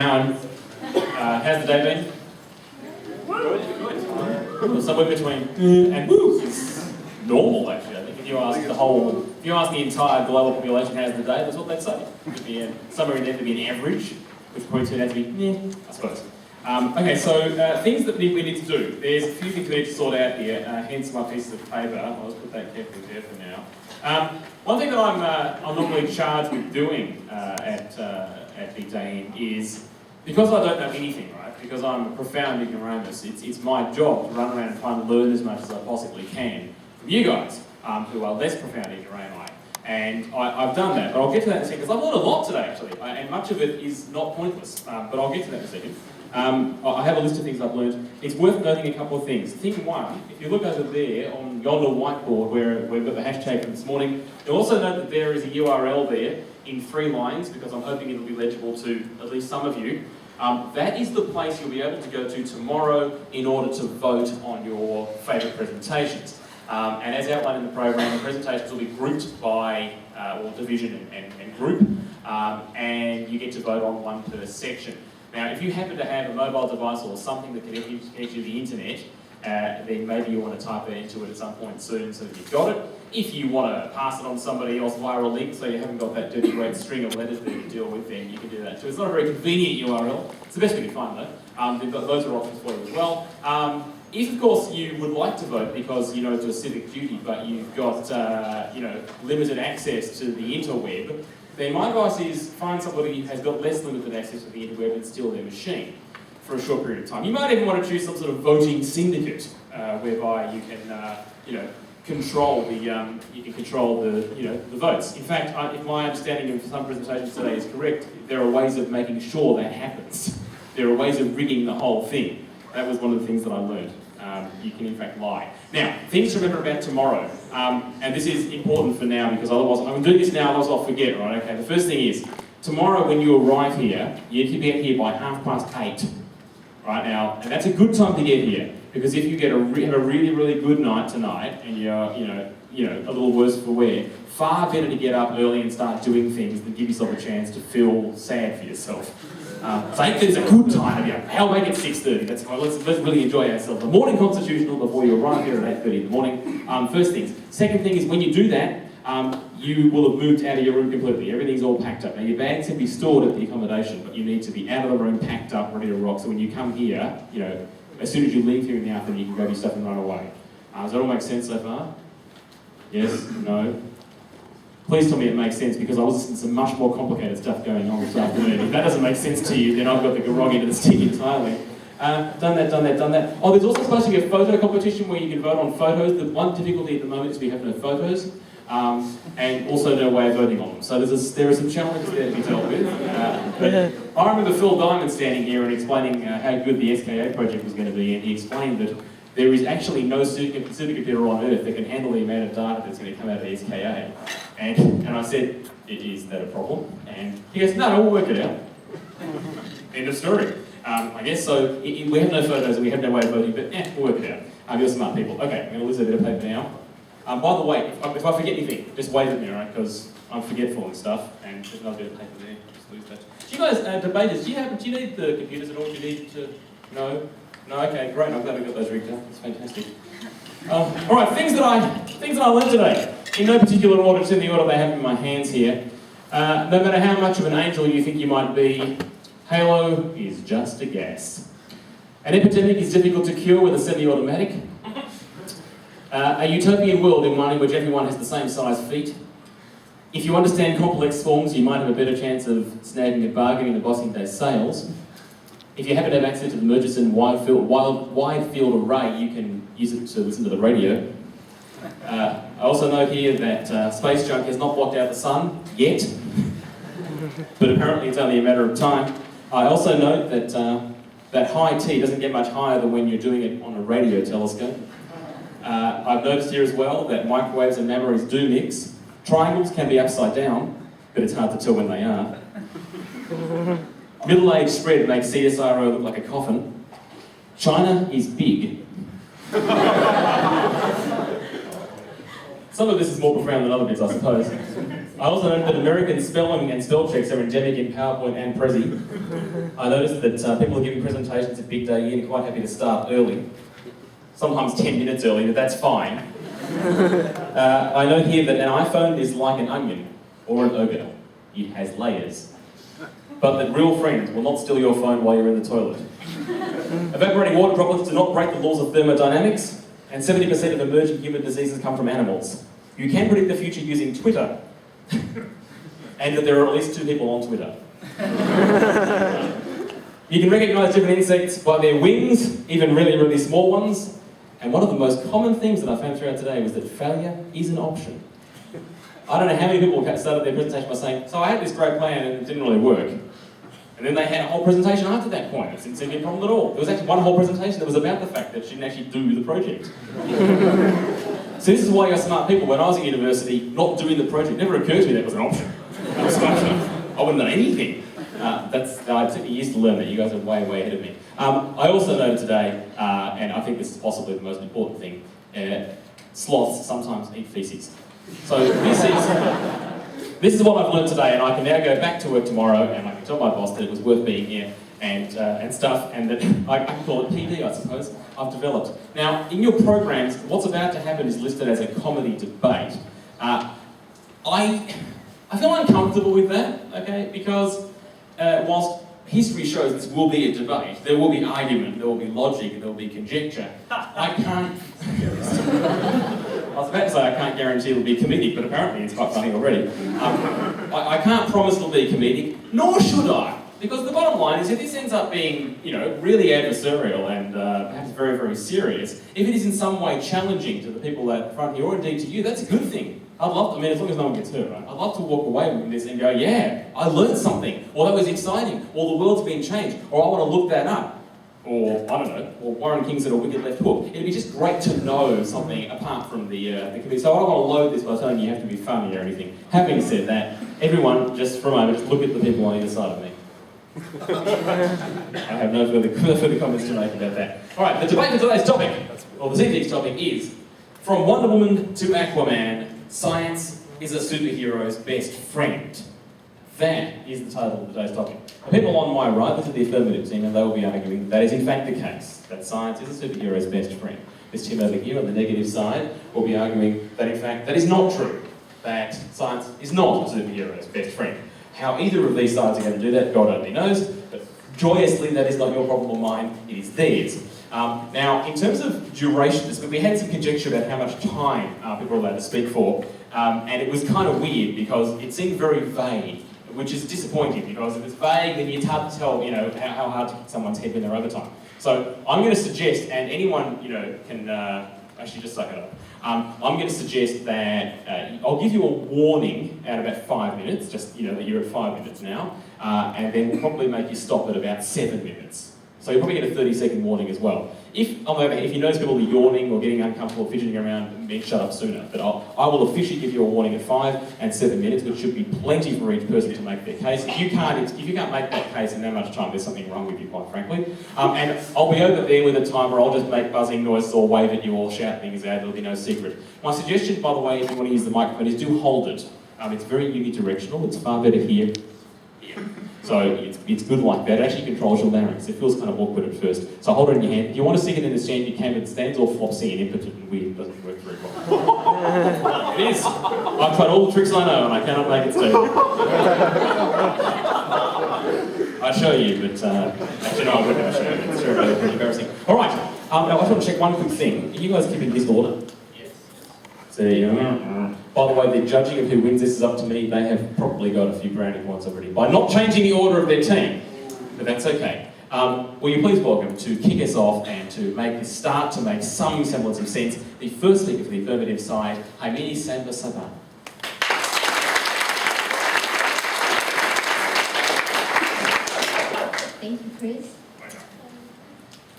How's the day been? Good. Somewhere between and woo is normal actually. I think if you ask the entire global population how's the day, that's what they'd say. It could be somewhere in there to be an average, which probably turned out to be I suppose. Okay, so things that we need to do. There's a few things we need to sort out here, hence my pieces of paper. I'll just put that carefully there for now. One thing that I'm normally charged with doing at Big Day In is, because I don't know anything, right, because I'm a profound ignoramus, it's my job to run around and try and learn as much as I possibly can from you guys, who are less profound ignoramus. And I've done that, but I'll get to that in a second, because I've learned a lot today, actually, and much of it is not pointless, but I'll get to that in a second. I have a list of things I've learned. It's worth noting a couple of things. Thing one, if you look over there on yonder whiteboard where we've got the hashtag from this morning, you'll also note that there is a URL there in 3 lines, because I'm hoping it'll be legible to at least some of you. That is the place you'll be able to go to tomorrow in order to vote on your favourite presentations. And as outlined in the program, the presentations will be grouped by or division and group, and you get to vote on one per section. Now, if you happen to have a mobile device or something that connects you to the internet, then maybe you want to type it into it at some point soon so that you've got it. If you want to pass it on to somebody else via a link so you haven't got that dirty great string of letters there to deal with, then you can do that too. It's not a very convenient URL. It's the best we can find though. Those are options for you as well. If, of course, you would like to vote because you know it's a civic duty, but you've got limited access to the interweb, then my advice is find somebody who has got less limited access to the interweb and steal their machine for a short period of time. You might even want to choose some sort of voting syndicate whereby you can, control the votes. In fact, if my understanding of some presentations today is correct, there are ways of making sure that happens. There are ways of rigging the whole thing. That was one of the things that I learned. You can in fact lie. Now, things to remember about tomorrow, and this is important for now because otherwise, I'm doing this now, otherwise I'll forget, right? Okay, the first thing is, tomorrow when you arrive here, you need to get here by 8:30, right now, and that's a good time to get here, because if you have a really, really good night tonight, and you're, a little worse for wear, far better to get up early and start doing things than give yourself a chance to feel sad for yourself. So 8:30 is a good time to be up. Hell, make it 6:30. Let's really enjoy ourselves. The morning constitutional before you arrive here at 8:30 in the morning. First things. Second thing is when you do that, you will have moved out of your room completely. Everything's all packed up. Now your bags can be stored at the accommodation, but you need to be out of the room, packed up, ready to rock. So when you come here, as soon as you leave here in the afternoon, you can grab your stuff and run away. Does that all make sense so far? Yes? No? Please tell me it makes sense, because I was listening to some much more complicated stuff going on this afternoon. If that doesn't make sense to you, then I've got the grog into the stick entirely. Done that. Oh, there's also supposed to be a photo competition where you can vote on photos. The one difficulty at the moment is we have no photos, and also no way of voting on them. So there are some challenges there to be dealt with. But I remember Phil Diamond standing here and explaining how good the SKA project was going to be, and he explained that there is actually no supercomputer on Earth that can handle the amount of data that's going to come out of the SKA. And I said, is that a problem? And he goes, no, we'll work it out. End of story. I guess so. We have no photos and we have no way of voting, but we'll work it out. You're smart people. Okay, I'm going to lose a bit of paper now. By the way, if I forget anything, just wave at me, right? Because I'm forgetful and stuff, and there's another bit of paper there. Just lose that. Do you guys, debaters, do you need the computers at all? Do you need to? No? No, okay, great. I'm glad we got those rigged up. That's fantastic. All right, things that I learned today. In no particular order, just in the order they have in my hands here. No matter how much of an angel you think you might be, Halo is just a gas. An epidemic is difficult to cure with a semi-automatic. A utopian world in one in which everyone has the same size feet. If you understand complex forms, you might have a better chance of snagging a bargain in a Boxing Day sales. If you happen to have access to the Murchison wide field array, you can use it to listen to the radio. I also note here that space junk has not blocked out the sun yet, but apparently it's only a matter of time. I also note that high T doesn't get much higher than when you're doing it on a radio telescope. I've noticed here as well that microwaves and memories do mix. Triangles can be upside down, but it's hard to tell when they are. Middle-aged spread makes CSIRO look like a coffin. China is big. Some of this is more profound than other bits, I suppose. I also noted that American spelling and spell checks are endemic in PowerPoint and Prezi. I noticed that people are giving presentations a big day in, quite happy to start early. Sometimes 10 minutes early, but that's fine. I note here that an iPhone is like an onion or an ogre. It has layers. But that real friends will not steal your phone while you're in the toilet. Evaporating water droplets do not break the laws of thermodynamics, and 70% of emerging human diseases come from animals. You can predict the future using Twitter, and that there are at least 2 people on Twitter. You can recognise different insects by their wings, even really, really small ones. And one of the most common things that I found throughout today was that failure is an option. I don't know how many people started their presentation by saying, so I had this great plan and it didn't really work. And then they had a whole presentation after that point. It didn't seem to be a problem at all. There was actually one whole presentation that was about the fact that she didn't actually do the project. So this is why you're smart people. When I was at university, not doing the project never occurred to me that was an option. I wouldn't have done anything. I took me years to learn that. You guys are way, way ahead of me. I also noted today, and I think this is possibly the most important thing, sloths sometimes eat feces. So this is what I've learned today, and I can now go back to work tomorrow, and I can tell my boss that it was worth being here, and stuff, and that I can call it PD, I suppose, I've developed. Now, in your programs, what's about to happen is listed as a comedy debate. I feel uncomfortable with that, okay, because whilst history shows this will be a debate, there will be argument, there will be logic, there will be conjecture, I can't... I was about to say I can't guarantee it'll be comedic, but apparently it's quite funny already. I can't promise it'll be comedic, nor should I. Because the bottom line is, if this ends up being, really adversarial and perhaps very, very serious, if it is in some way challenging to the people at the front here, or indeed to you, that's a good thing. I'd love to, as long as no one gets hurt, right? I'd love to walk away with this and go, yeah, I learned something, or that was exciting, or the world's been changed, or I want to look that up. Or, I don't know, or Warren King said a wicked left hook. It'd be just great to know something apart from the committee. So I don't want to load this by telling you have to be funny or anything. Having said that, everyone, just for a moment, just look at the people on either side of me. I have no further comments to make about that. Alright, the debate for today's topic, or this evening's topic is, from Wonder Woman to Aqua Man, science is a superhero's best friend. That is the title of today's topic. The people on my right, this is the affirmative team, and they will be arguing that is in fact the case, that science is a superhero's best friend. This team over here on the negative side will be arguing that in fact that is not true, that science is not a superhero's best friend. How either of these sides are going to do that, God only knows, but joyously that is not your problem or mine, it is theirs. Now, in terms of duration, we had some conjecture about how much time people are allowed to speak for, and it was kind of weird because it seemed very vague, which is disappointing because if it's vague, then it's hard to tell, how hard to hit someone's head when they're over time. So I'm going to suggest, and anyone, can actually just suck it up. I'm going to suggest that I'll give you a warning at about 5 minutes, just that you're at 5 minutes now, and then we'll probably make you stop at about 7 minutes. So you'll probably get a 30-second warning as well. If you notice people are yawning or getting uncomfortable, fidgeting around, then shut up sooner. But I will officially give you a warning at 5 and 7 minutes, which should be plenty for each person to make their case. If you can't make that case in that much time, there's something wrong with you, quite frankly. And I'll be over there with a timer. I'll just make buzzing noises or wave at you or shout things out. There'll be no secret. My suggestion, by the way, if you want to use the microphone, is do hold it. It's very unidirectional. It's far better here. So it's good like that. It actually controls your larynx. It feels kind of awkward at first. So hold it in your hand. If you want to stick it in the stand, you can, but the stand's all flopsy and impotent and weird. It doesn't work very well. It is. I've tried all the tricks I know and I cannot make it stay. I'd show you, but actually no, I wouldn't have show you. It's pretty embarrassing. All right. Now I just want to check one quick thing. Are you guys keeping this order? Yes. See, by the way, the judging of who wins this is up to me. They have probably got a few brownie points already by not changing the order of their team, but that's okay. Will you please welcome to kick us off and to start to make some semblance of sense, the first speaker for the affirmative side, Haimini Samba-Saban. Thank you, Chris.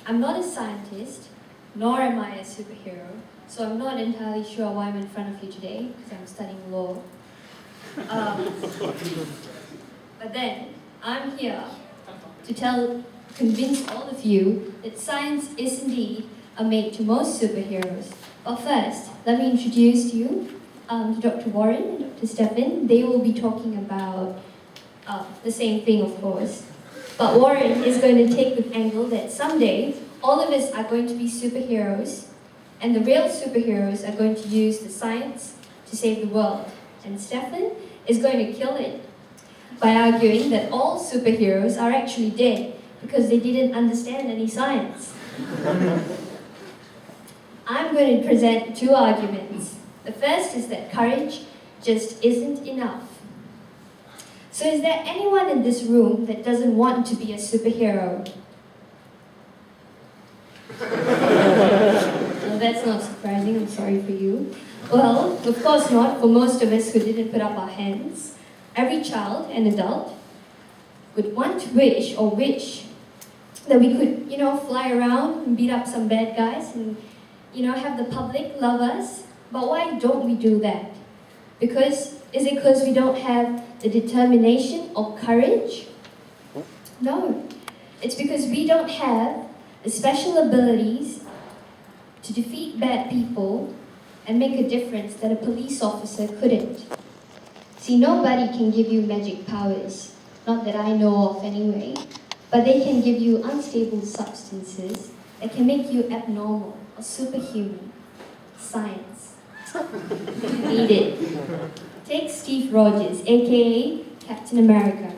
I'm not a scientist, nor am I a superhero, so I'm not entirely sure why I'm in front of you today, because I'm studying law. But then, I'm here to convince all of you that science is indeed a mate to most superheroes. But first, let me introduce to you to Dr. Warren and Dr. Stefan. They will be talking about the same thing, of course. But Warren is going to take the angle that someday all of us are going to be superheroes, and the real superheroes are going to use the science to save the world. And Stefan is going to kill it by arguing that all superheroes are actually dead because they didn't understand any science. I'm going to present two arguments. The first is that courage just isn't enough. So is there anyone in this room that doesn't want to be a superhero? Well, that's not surprising, I'm sorry for you. Well, of course not, for most of us who didn't put up our hands. Every child and adult would want to wish that we could, fly around and beat up some bad guys and, have the public love us. But why don't we do that? Is it because we don't have the determination or courage? No. It's because we don't have the special abilities to defeat bad people and make a difference that a police officer couldn't. See, nobody can give you magic powers, not that I know of anyway, but they can give you unstable substances that can make you abnormal or superhuman. Science. You need it. Take Steve Rogers, aka Captain America.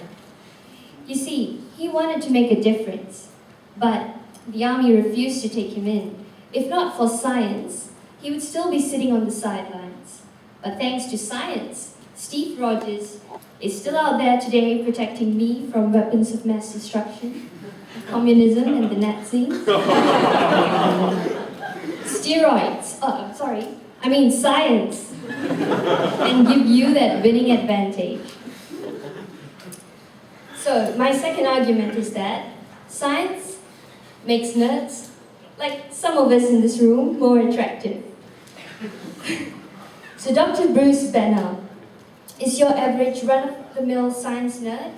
You see, he wanted to make a difference, but the army refused to take him in. If not for science, he would still be sitting on the sidelines. But thanks to science, Steve Rogers is still out there today protecting me from weapons of mass destruction, communism and the Nazis. Science. And give you that winning advantage. So, my second argument is that science makes nerds, like some of us in this room, more attractive. So Dr. Bruce Banner is your average run-of-the-mill science nerd,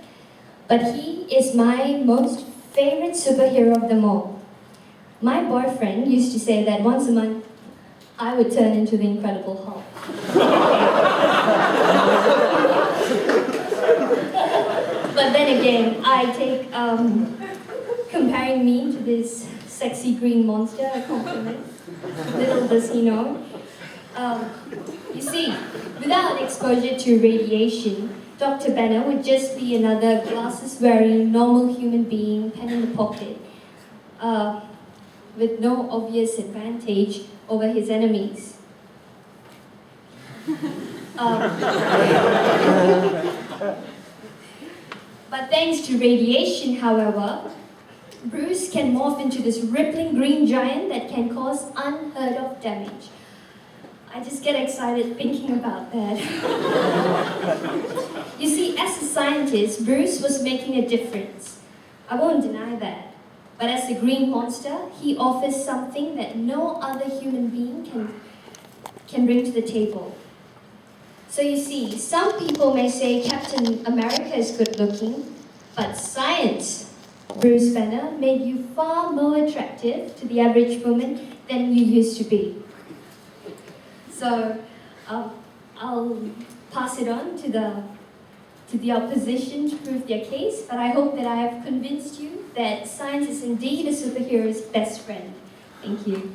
but he is my most favorite superhero of them all. My boyfriend used to say that once a month, I would turn into the Incredible Hulk. But then again, I take comparing me to this sexy green monster a compliment. Little does he know. You see, without exposure to radiation, Dr. Banner would just be another glasses-wearing, normal human being, pen in the pocket, with no obvious advantage over his enemies. But thanks to radiation, however, Bruce can morph into this rippling green giant that can cause unheard of damage. I just get excited thinking about that. You see, as a scientist, Bruce was making a difference. I won't deny that. But as a green monster, he offers something that no other human being can bring to the table. So you see, some people may say Captain America is good looking, but science, Bruce Banner, made you far more attractive to the average woman than you used to be. So I'll pass it on to the opposition to prove their case, but I hope that I have convinced you that science is indeed a superhero's best friend. Thank you.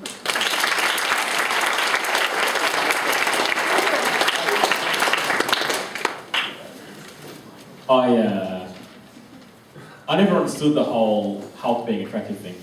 I never understood the whole Hulk being attractive thing.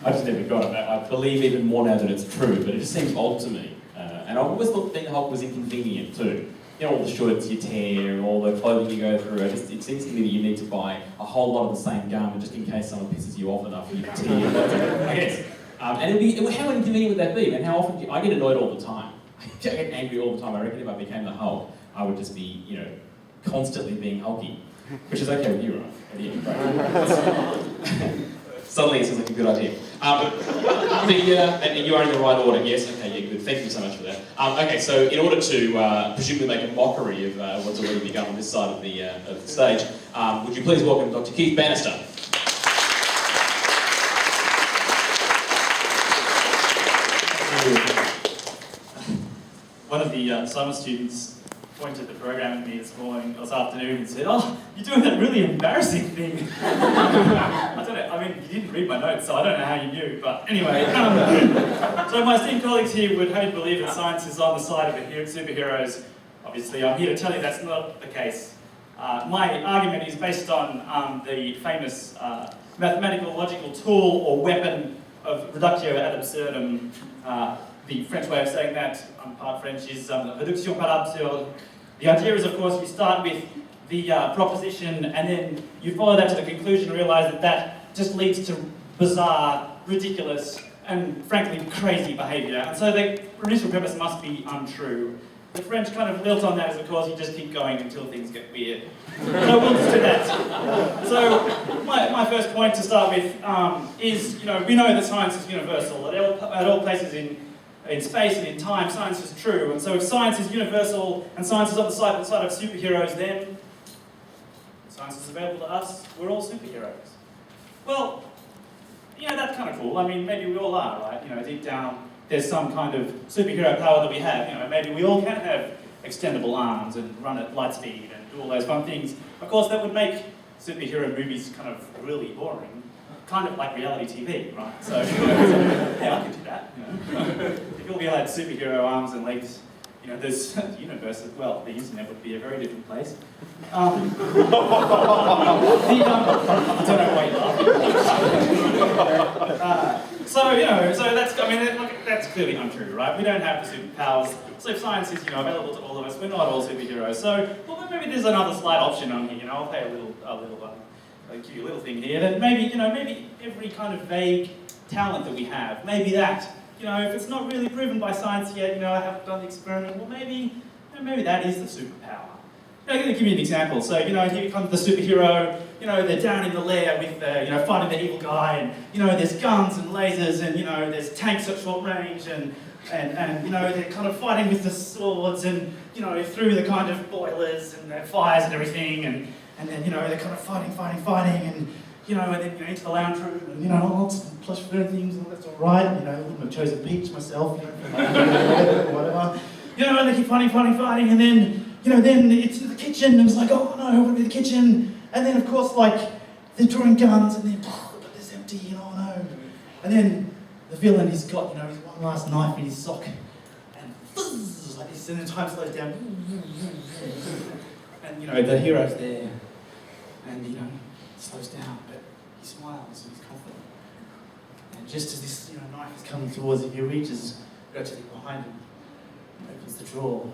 I just never got it. I believe even more now that it's true, but it just seems odd to me. And I always thought being the Hulk was inconvenient too. You know, all the shorts you tear, all the clothing you go through. It seems to me that you need to buy a whole lot of the same garment just in case someone pisses you off enough for you to tear. I guess. And how inconvenient would that be? And how often I get annoyed all the time. I get angry all the time. I reckon if I became the Hulk, I would just be, constantly being hulky. Which is okay with you, right? Yeah, right. Suddenly it seems like a good idea. And you are in the right order, yes? Okay, yeah, good. Thank you so much for that. Okay, so in order to presumably make a mockery of what's already begun on this side of the stage, would you please welcome Dr. Keith Bannister. One of of the summer students pointed the program at me this afternoon and said, "Oh, you're doing that really embarrassing thing." I don't know, I mean, you didn't read my notes, so I don't know how you knew, but anyway. So my esteemed colleagues here would have you believe that science is on the side of the superheroes. Obviously, I'm here to tell you that's not the case. My argument is based on the famous mathematical logical tool or weapon of reductio ad absurdum. The French way of saying that, I'm part French, is réduction par absurde. The idea is, of course, you start with the proposition and then you follow that to the conclusion and realise that that just leads to bizarre, ridiculous, and frankly crazy behaviour. And so the initial premise must be untrue. The French kind of lilt on that is, of course, you just keep going until things get weird. So we'll just do that. So my first point to start with is, we know that science is universal. At all places in space and in time, science is true. And so if science is universal and science is on the side of superheroes, then science is available to us. We're all superheroes. Well, that's kind of cool. I mean, maybe we all are, right? Deep down, there's some kind of superhero power that we have. Maybe we all can have extendable arms and run at light speed and do all those fun things. Of course, that would make superhero movies kind of really boring, kind of like reality TV, right? So, yeah, I could do that. If all we had superhero arms and legs, there's the universe as well. The internet would be a very different place. I don't know why you laugh. That's clearly untrue, right? We don't have the superpowers. So if science is, available to all of us, we're not all superheroes. So, well, maybe there's another slight option on here. I'll play a little give you a little thing here. That maybe every kind of vague talent that we have, maybe that, if it's not really proven by science yet, I haven't done the experiment. Well, maybe that is the superpower. I'm going to give you an example. So, here comes the superhero, they're down in the lair with, fighting the evil guy, and, there's guns and lasers, and, there's tanks at short range, and they're kind of fighting with the swords, and, through the kind of boilers and the fires and everything, and then, they're kind of fighting, and, and then, into the lounge room, and, lots of plush fur things, and that's all right, I wouldn't have chosen peach myself, whatever. And they keep fighting, and then, then it's in the kitchen, and it's like, oh no, I want to be in the kitchen. And then, of course, they're drawing guns, and then, but it's empty, and oh no. And then the villain, he's got, his one last knife in his sock, and fuzz, like this, and then time slows down. And, the hero's there, and, it slows down, but he smiles, and he's confident. And just as this, knife is coming towards him, he reaches virtually behind him, and opens the drawer.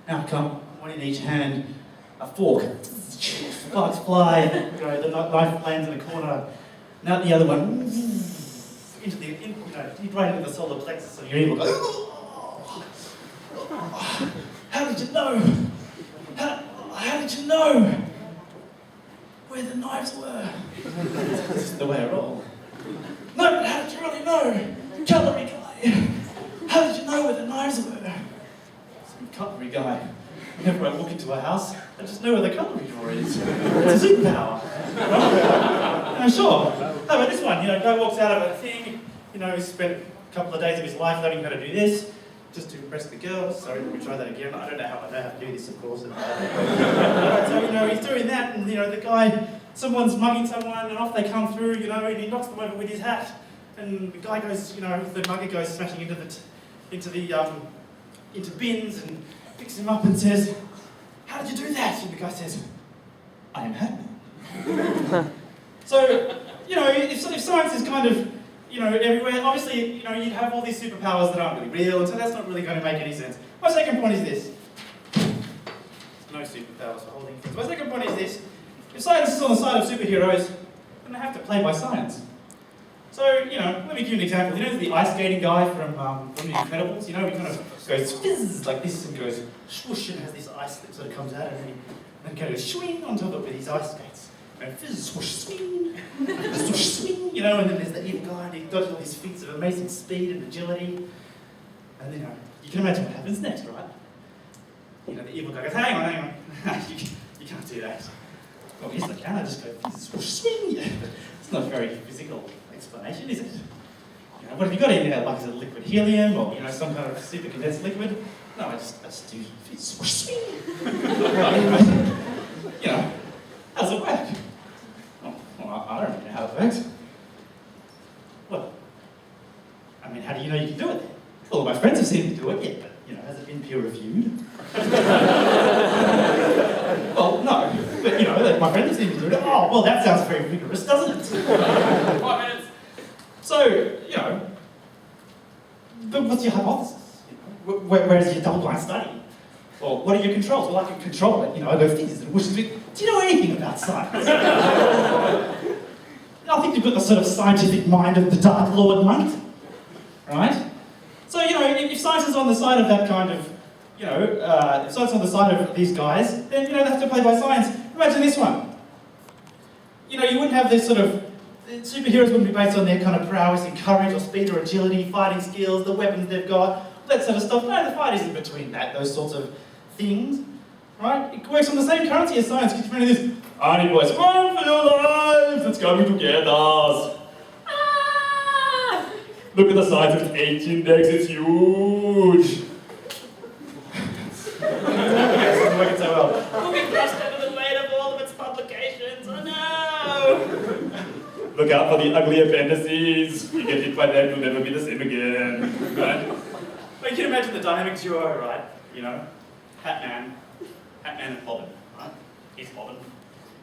Out come, one in each hand, a fork. Sparks fly, the knife lands in a corner. And out the other one, right into the solar plexus of your evil guy. How did you know? How did you know where the knives were? This is the way I roll. No, but how did you really know? Cutlery guy. How did you know where the knives were? Cutlery guy. Whenever I walk into a house, I just know where the cutlery drawer is. It's a superpower. Sure. How about this one? Guy walks out of a thing, he's spent a couple of days of his life learning how to do this, just to impress the girls. Sorry, let me try that again. I don't know how to do this, of course. So, he's doing that, and, the guy, someone's mugging someone, and off they come through, and he knocks them over with his hat, and the guy goes, the mugger goes smashing into bins and picks him up and says, "How did you do that?" And the guy says, "I am Batman." So, if science is kind of, everywhere, obviously, you'd have all these superpowers that aren't really real, and so that's not really going to make any sense. My second point is this. No superpowers for holding things. My second point is this. If science is on the side of superheroes, then they have to play by science. So, let me give you an example. The ice skating guy from The Incredibles? He kind of goes fizz like this and goes swoosh and has this ice that sort of comes out and then goes swing on top of it with his ice skates. And fizz, swoosh, swing, swoosh, swing, and then there's the evil guy and he does all these feats of amazing speed and agility. And then, you can imagine what happens next, right? The evil guy goes, hang on. you can't do that. Well, yes, I can. I just go fizz, swoosh, swing. Yeah, but it's not very physical explanation, is it? What have you got in there? Like, is it liquid helium or, some kind of super condensed liquid? No, I just do swoosh swing. You know, how's it work? Well, I don't really know how it works. Well, I mean, how do you know you can do it then? Well, my friends have seen me do it, yeah, but, you know, has it been peer reviewed? Well, no, but, you know, like, my friends have seen me do it. Oh, well, that sounds very rigorous, doesn't it? 5 minutes. So, you know, but what's your hypothesis? You know, where's your double-blind study? Or what are your controls? Well, I can control it, you know, I go fizz and whooshes it. Do you know anything about science? I think you've got the sort of scientific mind of the Dark Lord, mate. Right? So, you know, if science is on the side of that kind of, you know, if science is on the side of these guys, then, you know, they have to play by science. Imagine this one. You know, you wouldn't have this sort of, superheroes wouldn't be based on their kind of prowess and courage or speed or agility, fighting skills, the weapons they've got, all that sort of stuff. No, the fight isn't between those sorts of things, right? It works on the same currency as science. Keeps running this, "Arnie boys, run for your lives, it's coming together." Ah! Look at the size of its H index, it's huge. It's not working so well. We'll be crushed under the weight of all of its publications, oh no! Look out for the ugly appendices. You get hit by them, you'll never be the same again. Right? But you can imagine the dynamic duo, right? You know? Hat Man and Robin, right? He's Robin.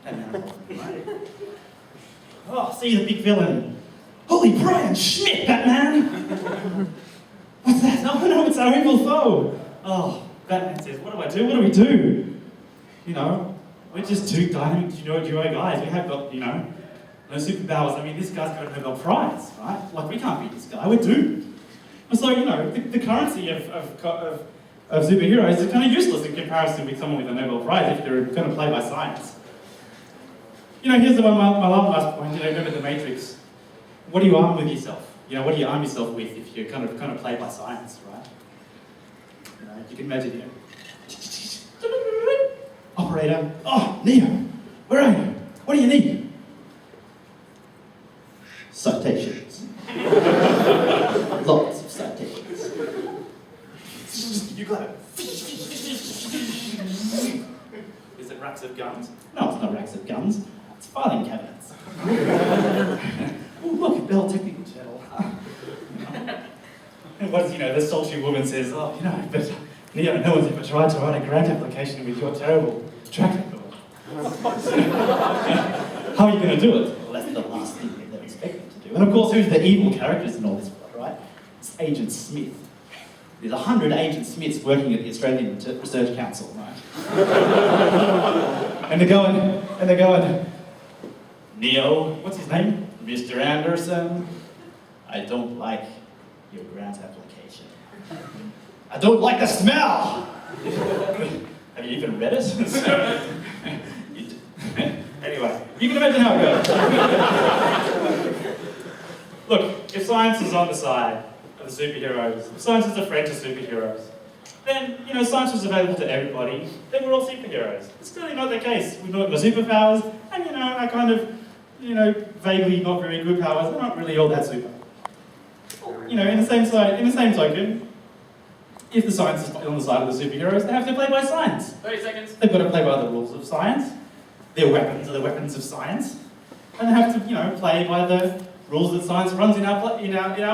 Hat Man and Robin, right? Oh, see the big villain. Holy Brian Schmidt, Batman! What's that? No, it's our evil foe. Oh, Batman says, what do? What do we do? You know, we're just two dynamic duo guys. We have got, you know, no superpowers. I mean, this guy's got a Nobel Prize, right? Like, we can't beat this guy, we're doomed. And so, you know, the currency of superheroes is kind of useless in comparison with someone with a Nobel Prize if they're going to play by science. You know, here's the one, my last point, you know, remember the Matrix. What do you arm with yourself? You know, what do you arm yourself with if you kind of play by science, right? You know, you can imagine, you know, operator, oh, Neo, where are you? What do you need? Citations. Lots of citations. You got it. Is it racks of guns? No, it's not racks of guns. It's filing cabinets. Oh, look, a Bell Technical Channel. And what's, you know, the sultry woman says, oh, you know, but Neo, no one's ever tried to write a grant application with your terrible track record. How are you going to do it? Well, that's the last thing they're expecting to do. And of course, who's the evil characters in all this plot, right? It's Agent Smith. There's 100 Agent Smiths working at the Australian Research Council, right? and they're going, Neo, what's his name? Mr. Anderson, I don't like your grant application. I don't like the smell! Have you even read it? Anyway, you can imagine how it goes. Look, if science is on the side of the superheroes, if science is a friend to superheroes, then, you know, science is available to everybody, then we're all superheroes. It's clearly not the case. We've got superpowers, and, you know, our kind of, you know, vaguely not very good powers, they're not really all that super. You know, in the same token, if the science is on the side of the superheroes, they have to play by science. 30 seconds. They've got to play by the rules of science. Their weapons are the weapons of science. And they have to, you know, play by the rules that science runs in our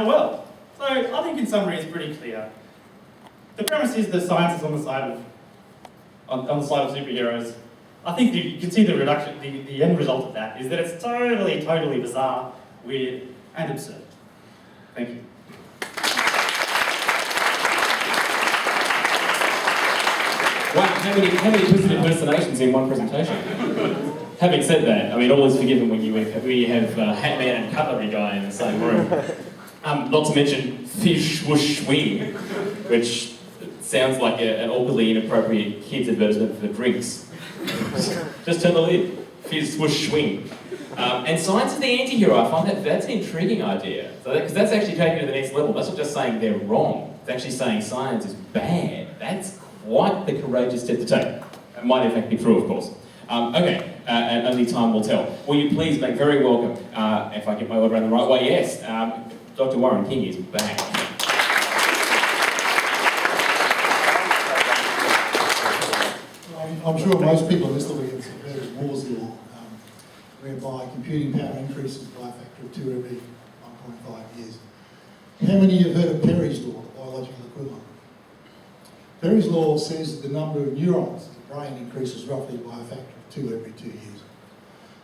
world. So I think in summary it's pretty clear. The premise is that science is on the side of superheroes. I think you can see the reduction, the end result of that is that it's totally bizarre, weird, and absurd. Thank you. Wow, how many twisted impersonations in one presentation? Having said that, I mean, all is forgiven when you have Hat Man and Cutlery Guy in the same room. Not to mention Fish Whoosh Swing, which sounds like an awkwardly inappropriate kids' advertisement for drinks. Just turn the lid. Fizz Whoosh Swing. And science is the anti-hero. I find that's an intriguing idea. Because that's actually taking it to the next level. That's not just saying they're wrong. It's actually saying science is bad. That's quite the courageous step to take. It might in fact be true, of course. Okay, and only time will tell. Will you please make very welcome, if I get my order around the right way, yes, Dr. Warren King is back. I'm sure most people in this will get Moore's law, whereby computing power increases by a factor of 2 every 1.5 years. How many of you have heard of Perry's law, the biological equivalent? Perry's law says that the number of neurons in the brain increases roughly by a factor of 2 every 2 years.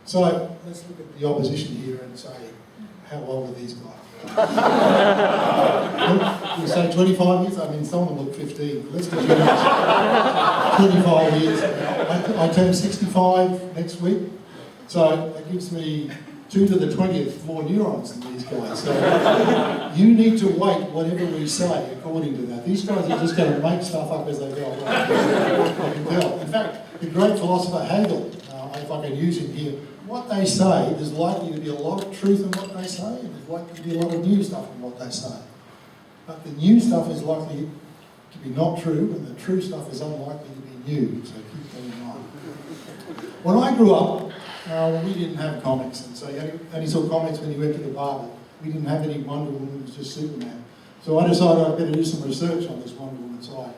So let's look at the opposition here and say, how old are these guys? You say 25 years? I mean, some of them look 15. Let's be generous. 25 years. I turn 65 next week. So that gives me 2 to the 20th more neurons than these guys. So you need to weight whatever we say according to that. These guys are just going to make stuff up as they go along. I can tell. In fact, the great philosopher Hegel, if I can use him here, what they say, there's likely to be a lot of truth in what they say, and there's likely to be a lot of new stuff in what they say. But the new stuff is likely to be not true, and the true stuff is unlikely to be new, so keep that in mind. When I grew up, we didn't have comics, and so you only saw comics when you went to the barber. We didn't have any Wonder Woman, it was just Superman. So I decided I'd better do some research on this Wonder Woman, so I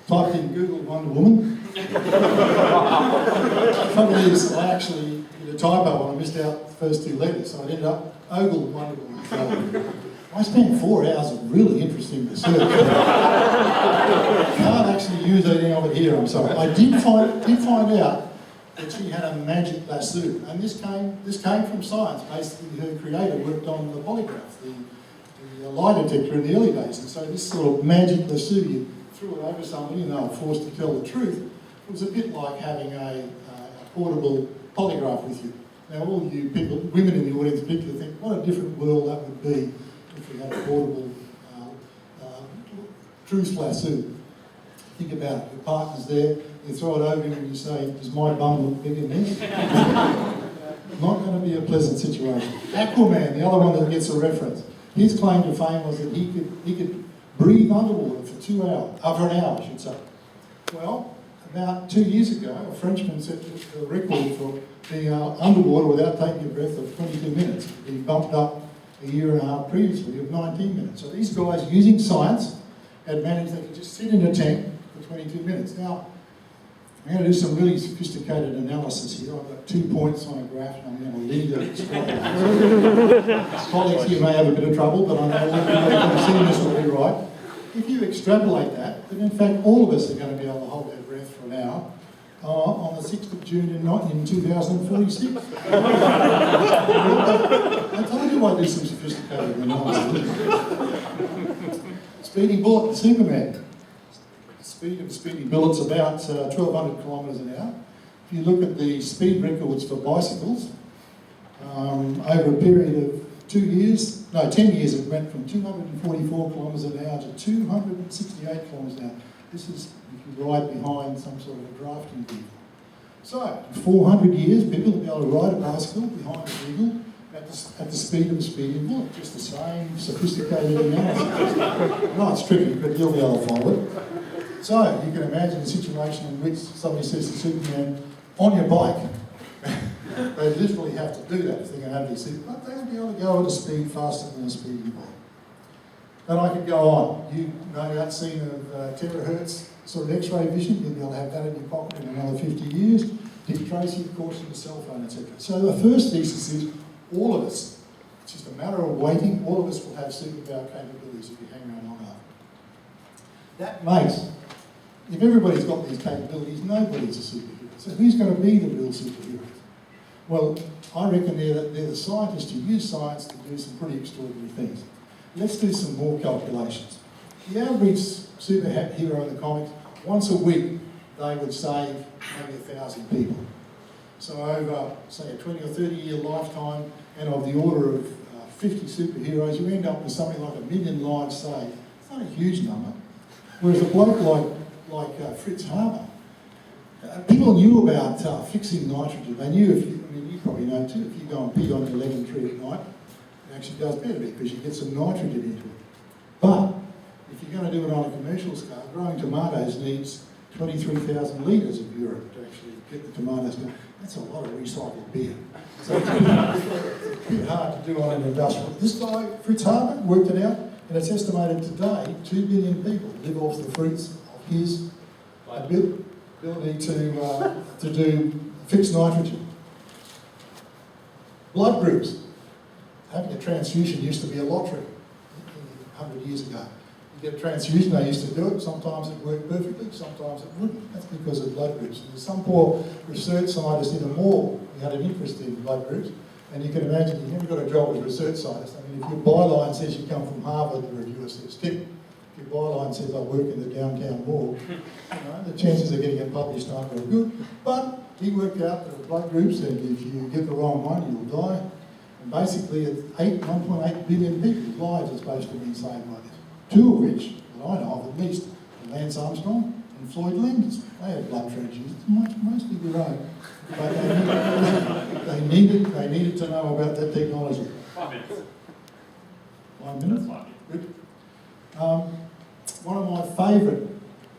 typed in Google Wonder Woman. The trouble is, I actually did a typo when I missed out the first 2 letters, so I ended up Ogle Wonder Woman. So I spent 4 hours of really interesting research. I can't actually use anything of it here, I'm sorry. I did find out that she had a magic lasso, and this came from science. Basically, her creator worked on the polygraph, the lie detector in the early days, and so this sort of magic lasso, you threw it over somebody and they were forced to tell the truth. It was a bit like having a portable polygraph with you. Now all you people, women in the audience particularly, think what a different world that would be if we had a portable truth lasso. Think about it, your partner's there, you throw it over him and you say, does my bum look big in this? Not going to be a pleasant situation. Aqua Man, the other one that gets a reference, his claim to fame was that he could breathe underwater for 2 hours, for an hour I should say. Well, about 2 years ago, a Frenchman set the record for being underwater without taking a breath of 22 minutes. He bumped up a year and a half previously of 19 minutes. So these guys, using science, had managed they could just sit in a tank for 22 minutes. Now, I'm going to do some really sophisticated analysis here. I've got 2 points on a graph and I'm going to lead it. Colleagues here may have a bit of trouble, but I know everybody seeing this will be right. If you extrapolate that, then in fact all of us are going to be able to hold our breath for an hour on the 6th of June in 2046. I told you I'd do some sophisticated analysis. Speeding bullet, Superman. Speed of a speeding bullet's about 1,200 kilometres an hour. If you look at the speed records for bicycles, over a period of 10 years, it went from 244 kilometres an hour to 268 kilometres an hour. This is if you ride behind some sort of a drafting vehicle. So, in 400 years, people will be able to ride a bicycle behind a vehicle at the speed of a speeding bullet. Just the same sophisticated analysis. No, it's tricky, but you'll be able to follow it. So, you can imagine a situation in which somebody says to Superman, on your bike. They literally have to do that if they're going to have these things, but they'll be able to go at a speed faster than a speeding bullet. And I could go on. You know that scene of terahertz sort of X-ray vision, you'll be able to have that in your pocket in another 50 years. Dick Tracy, of course, in the cell phone, etc. So the first thesis is all of us, it's just a matter of waiting, all of us will have superpower capabilities if we hang around long enough. That makes, if everybody's got these capabilities, nobody's a superhero. So who's going to be the real superheroes? Well, I reckon they're the scientists who use science to do some pretty extraordinary things. Let's do some more calculations. The average superhero in the comics, once a week, they would save maybe 1,000 people. So over, say, a 20 or 30 year lifetime, and of the order of 50 superheroes, you end up with something like 1 million lives saved. It's not a huge number. Whereas a bloke like Fritz Haber, people knew about fixing nitrogen. They knew you probably know too, if you go and pee on your lemon tree at night, it actually does better because you get some nitrogen into it. But if you're going to do it on a commercial scale, growing tomatoes needs 23,000 litres of urine to actually get the tomatoes going. That's a lot of recycled beer. So it's a bit hard to do on an industrial. This guy, Fritz Haber, worked it out, and it's estimated today 2 billion people live off the fruits of his ability. ability to do fixed nitrogen. Blood groups. Having a transfusion used to be a lottery 100 years ago. You get a transfusion, they used to do it, sometimes it worked perfectly, sometimes it wouldn't. That's because of blood groups. There's some poor research scientist in a morgue who had an interest in blood groups, and you can imagine you never got a job as a research scientist. I mean, if your byline says you come from Harvard, the reviewer says tip. If your byline says I work in the downtown morgue, the chances of getting it published aren't very good. But he worked out there are blood groups, and if you get the wrong one, you'll die. And basically, it's 1.8 billion people's lives are supposed to be saved by this. Two of which, that I know of at least, are Lance Armstrong and Floyd Landis. They had blood transfusions, mostly their own. But they needed to know about that technology. 5 minutes. 5 minutes? That's 5 minutes. Good. One of my favourite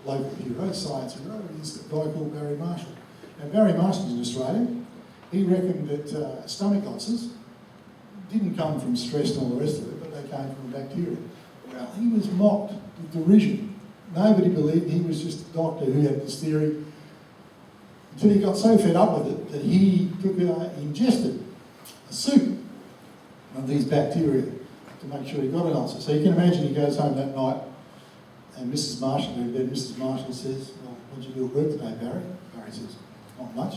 local heroes, science hero, is a guy called Barry Marshall. Now, Barry Marshall is an Australian. He reckoned that stomach ulcers didn't come from stress and all the rest of it, but they came from bacteria. Well, he was mocked with derision. Nobody believed he was just a doctor who had this theory, until he got so fed up with it that he ingested a soup of these bacteria to make sure he got an ulcer. So you can imagine he goes home that night and Mrs. Marshall, in bed, Mrs. Marshall says, well, what did you do at work today, Barry? Barry says, not much.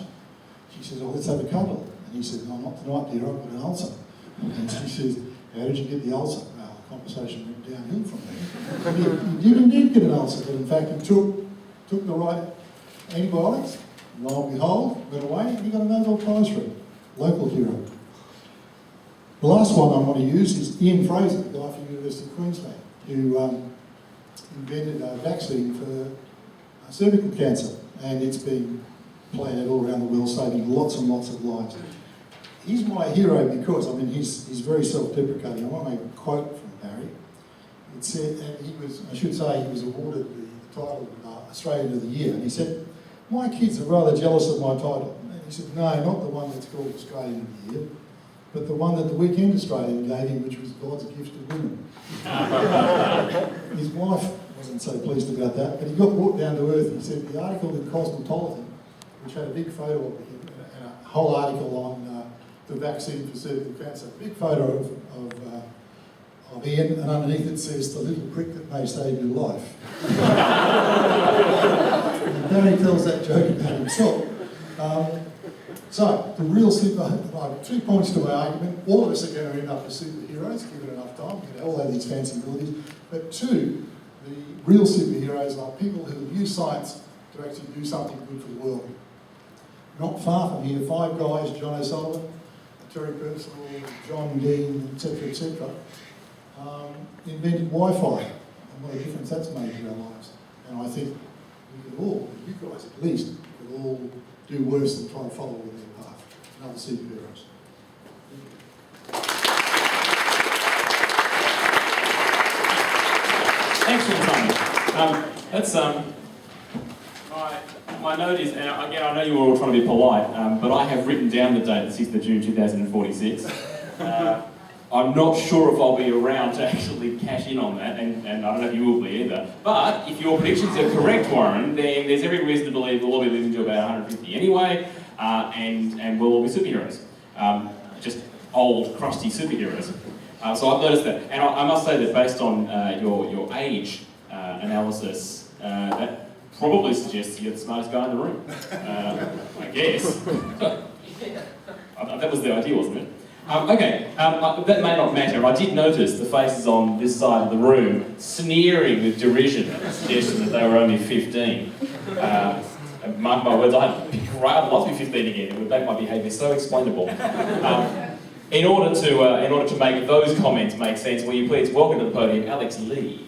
She says, well, let's have a cuddle. And he says, no, not tonight, dear, I've got an ulcer. And she says, how did you get the ulcer? Well, the conversation went downhill from there. And he did indeed get an ulcer, but in fact he took the right antibiotics, and lo and behold, went away, and he got a Nobel Prize for it. Local hero. The last one I want to use is Ian Fraser, the guy from the University of Queensland, who invented a vaccine for cervical cancer, and it's been planted all around the world, saving lots and lots of lives. He's my hero because, I mean, he's very self-deprecating. I want to make a quote from Barry. It said, and he was awarded the title of Australian of the Year, and he said, my kids are rather jealous of my title. And he said, no, not the one that's called Australian of the Year, but the one that the Weekend Australian gave him, which was God's gift to women. His wife wasn't so pleased about that, but he got brought down to earth. He said the article in Cosmetology, which had a big photo of him, and a whole article on the vaccine for cervical cancer, a big photo of Ian, and underneath it says, the little prick that may save your life. And Barry tells that joke about himself. So, the real super, 2 points to my argument. All of us are going to end up as superheroes, given enough time. We can all have these fancy abilities. But 2, the real superheroes are people who use science to actually do something good for the world. Not far from here, 5 guys, John O'Sullivan, Terry Purcell, John Dean, etc., invented Wi-Fi, and what a difference that's made to our lives. And I think we could all, you guys at least, could all do worse than try to follow in their path. Another superheroes. Thanks for your time. My note is, and again, I know you were all trying to be polite, but I have written down the date, the 6th of June 2046. I'm not sure if I'll be around to actually cash in on that, and I don't know if you will be either. But if your predictions are correct, Warren, then there's every reason to believe we'll all be living to about 150 anyway, and we'll all be superheroes. Just old, crusty superheroes. So I've noticed that. And I must say that based on your age analysis, that probably suggests you're the smartest guy in the room. I guess. That was the idea, wasn't it? Okay, that may not matter. I did notice the faces on this side of the room sneering with derision at the suggestion that they were only 15. Mark my words, I'd love to be 15 again. It would make my behaviour so explainable. In order to make those comments make sense, will you please welcome to the podium Alex Lee.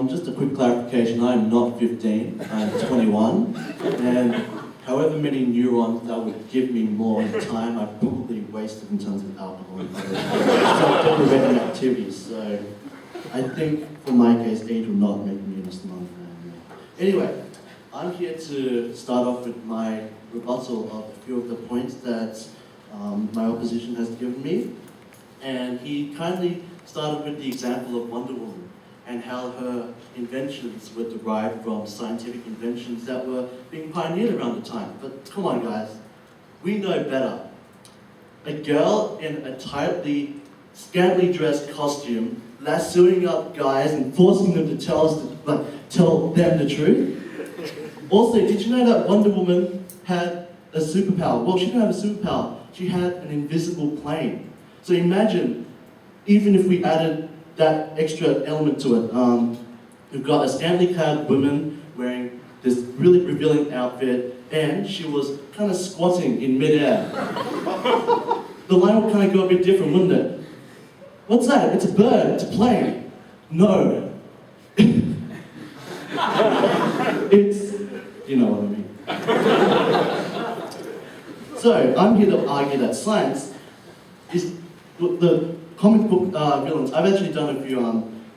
Just a quick clarification, I'm not 15, I'm 21, and however many neurons that would give me more in time, I've probably wasted in terms of alcohol and other self-deprivating activities, so I think for my case, age will not make me a smarter man. Anyway, I'm here to start off with my rebuttal of a few of the points that my opposition has given me. And he kindly started with the example of Wonder Woman and how her inventions were derived from scientific inventions that were being pioneered around the time. But come on, guys, we know better. A girl in a tightly, scantily dressed costume, lassoing up guys and forcing them to tell them the truth. Also, did you know that Wonder Woman had a superpower? Well, she didn't have a superpower. She had an invisible plane. So imagine, even if we added that extra element to it, we've got a scantily clad woman wearing this really revealing outfit, and she was kind of squatting in midair. The line would kind of go a bit different, wouldn't it? What's that? It's a bird, it's a plane. No. It's, you know what I mean. So, I'm here to argue that science is the comic book villains. I've actually done a few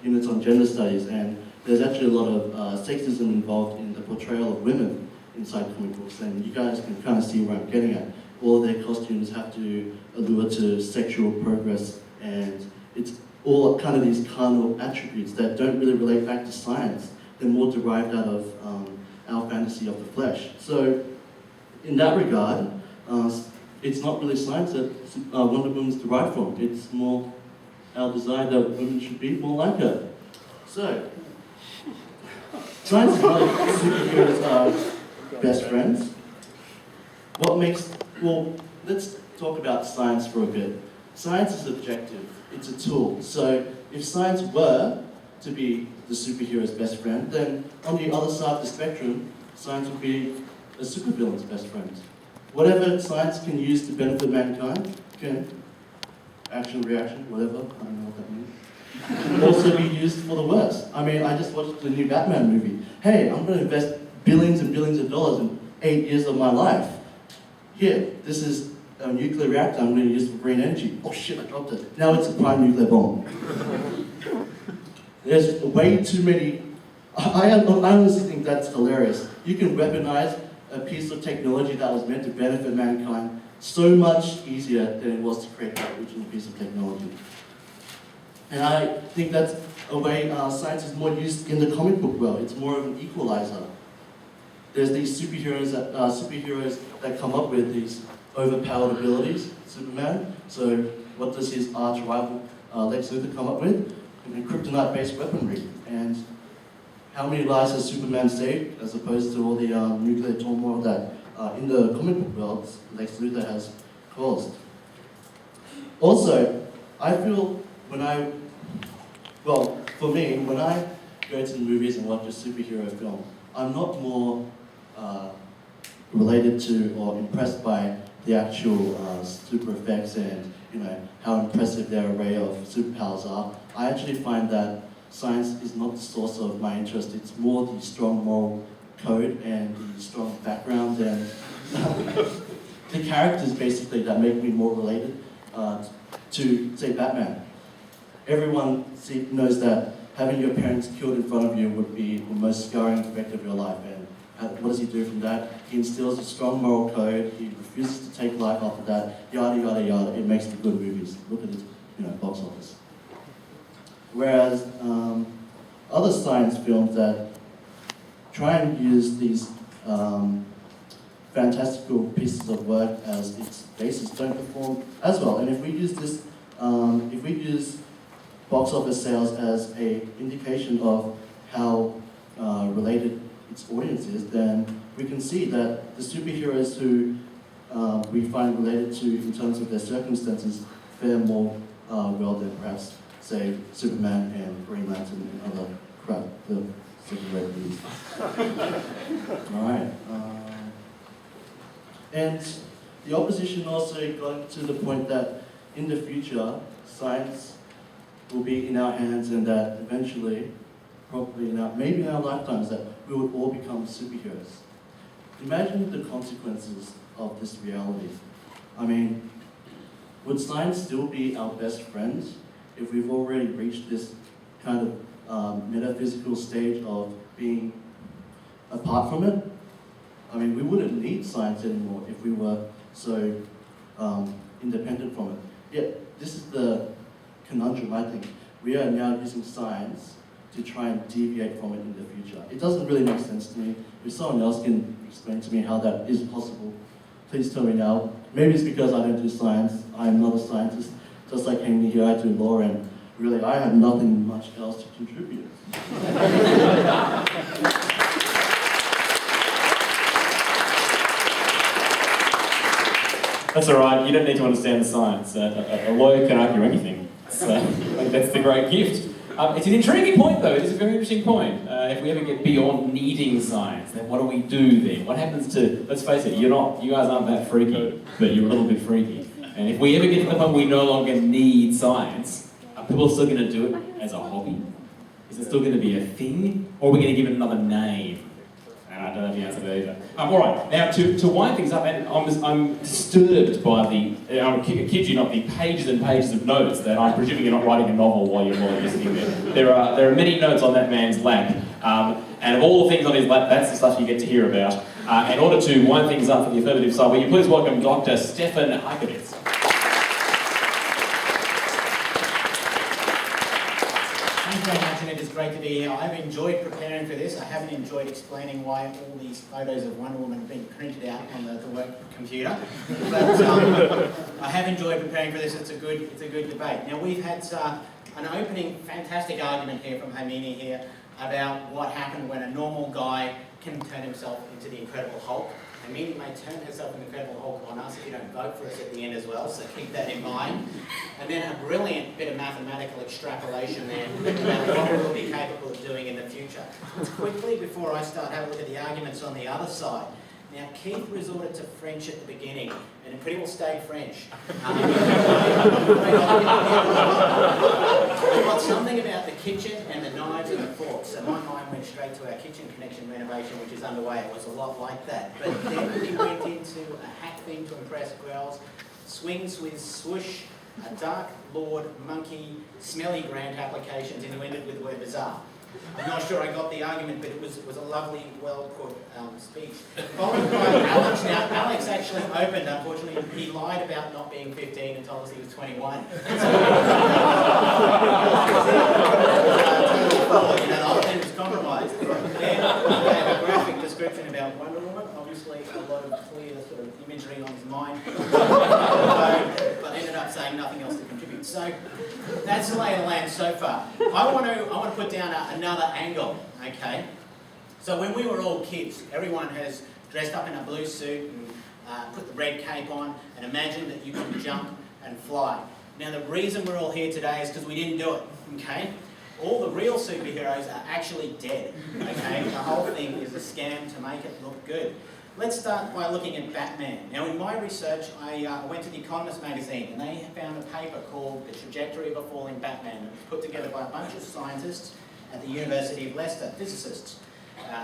units on gender studies, and there's actually a lot of sexism involved in the portrayal of women inside comic books, and you guys can kind of see where I'm getting at. All their costumes have to allure to sexual progress, and it's all kind of these carnal attributes that don't really relate back to science. They're more derived out of our fantasy of the flesh. So, in that regard, it's not really science that Wonder Woman's derived from. It's more our desire that women should be more like her. So, science is not superheroes are best friends. Well, let's talk about science for a bit. Science is objective. It's a tool. So, if science were to be the superhero's best friend, then on the other side of the spectrum, science would be a supervillain's best friend. Whatever science can use to benefit mankind can, action, reaction, whatever, I don't know what that means, can also be used for the worst. I mean, I just watched the new Batman movie. Hey, I'm going to invest billions and billions of dollars in 8 years of my life. Here, this is a nuclear reactor I'm going to use for green energy. Oh shit, I dropped it. Now it's a prime nuclear bomb. There's way too many. I honestly think that's hilarious. You can weaponize a piece of technology that was meant to benefit mankind so much easier than it was to create that original piece of technology. And I think that's a way science is more used in the comic book world. It's more of an equalizer. There's these superheroes that come up with these overpowered abilities, Superman. So what does his arch rival Lex Luthor come up with? Kryptonite-based weaponry. And how many lives has Superman saved as opposed to all the nuclear turmoil that in the comic book world Lex Luthor has caused? Also, I feel for me, when I go to the movies and watch a superhero film, I'm not more related to or impressed by the actual super effects and how impressive their array of superpowers are. I actually find that science is not the source of my interest. It's more the strong moral code and the strong background and the characters basically that make me more related to, say, Batman. Everyone knows that having your parents killed in front of you would be the most scarring effect of your life. And what does he do from that? He instills a strong moral code. He refuses to take life after that. Yada yada yada. It makes for good movies. Look at his, box office. Whereas other science films that try and use these fantastical pieces of work as its basis don't perform as well. And if we use this, if we use box office sales as an indication of how related its audience is, then we can see that the superheroes who we find related to in terms of their circumstances fare more well than perhaps, say, Superman and Green Lantern and other crap, the super-red movies. Alright. And the opposition also got to the point that in the future, science will be in our hands and that eventually, probably maybe in our lifetimes, that we would all become superheroes. Imagine the consequences of this reality. I mean, would science still be our best friend if we've already reached this kind of metaphysical stage of being apart from it, I mean, we wouldn't need science anymore if we were so independent from it. Yet, this is the conundrum, I think. We are now using science to try and deviate from it in the future. It doesn't really make sense to me. If someone else can explain to me how that is possible, please tell me now. Maybe it's because I don't do science. I'm not a scientist. Just like Henry here, I do law, and really I have nothing much else to contribute. That's all right. You don't need to understand the science. A lawyer can argue anything. So, like, that's the great gift. It's an intriguing point, though. It is a very interesting point. If we ever get beyond needing science, then what do we do then? What happens to? Let's face it. You guys aren't that freaky, but you're a little bit freaky. And if we ever get to the point we no longer need science, are people still going to do it as a hobby? Is it still going to be a thing, or are we going to give it another name? And I don't know the answer to that either. All right, now to wind things up, and I'm disturbed by I kid you not, the pages and pages of notes that I'm presuming you're not writing a novel while you're listening there. There are many notes on that man's lap, and of all the things on his lap, that's the stuff you get to hear about. In order to wind things up for the affirmative side, will you please welcome Dr. Stefan Heikovitz. Thank you very much, and it is great to be here. I've enjoyed preparing for this. I haven't enjoyed explaining why all these photos of Wonder Woman have been printed out on the work computer. But I have enjoyed preparing for this. It's a good debate. Now we've had an opening fantastic argument here from Hermione here about what happened when a normal guy can turn himself into the Incredible Hulk. Hermione may turn herself into the Incredible Hulk on us if you don't vote for us at the end as well, so keep that in mind. And then a brilliant bit of mathematical extrapolation there about what we'll be capable of doing in the future. Quickly, before I start, have a look at the arguments on the other side. Now, Keith resorted to French at the beginning, and it pretty well stayed French. I've got something about the kitchen and the knives and the forks, so my mind went straight to our kitchen connection renovation, which is underway. It was a lot like that. But then we went into a hat theme to impress girls, swings with swoosh, a dark lord, monkey, smelly grant applications, and you ended with the word bizarre. I'm not sure I got the argument, but it was a lovely, well-put speech. Followed by Alex. Now, Alex actually opened, unfortunately, he lied about not being 15 and told us he was 21. The whole thing was compromised. Then I gave a graphic description about Wonder Woman, obviously a lot of clear sort of imagery on his mind, but ended up saying nothing else to contribute. So that's the lay of the land so far. I want to put down another angle, okay? So when we were all kids, everyone has dressed up in a blue suit and put the red cape on and imagined that you can jump and fly. Now the reason we're all here today is because we didn't do it, okay? All the real superheroes are actually dead, okay? The whole thing is a scam to make it look good. Let's start by looking at Batman. Now in my research, I went to The Economist magazine and they found a paper called The Trajectory of a Falling Batman. It was put together by a bunch of scientists at the University of Leicester, physicists.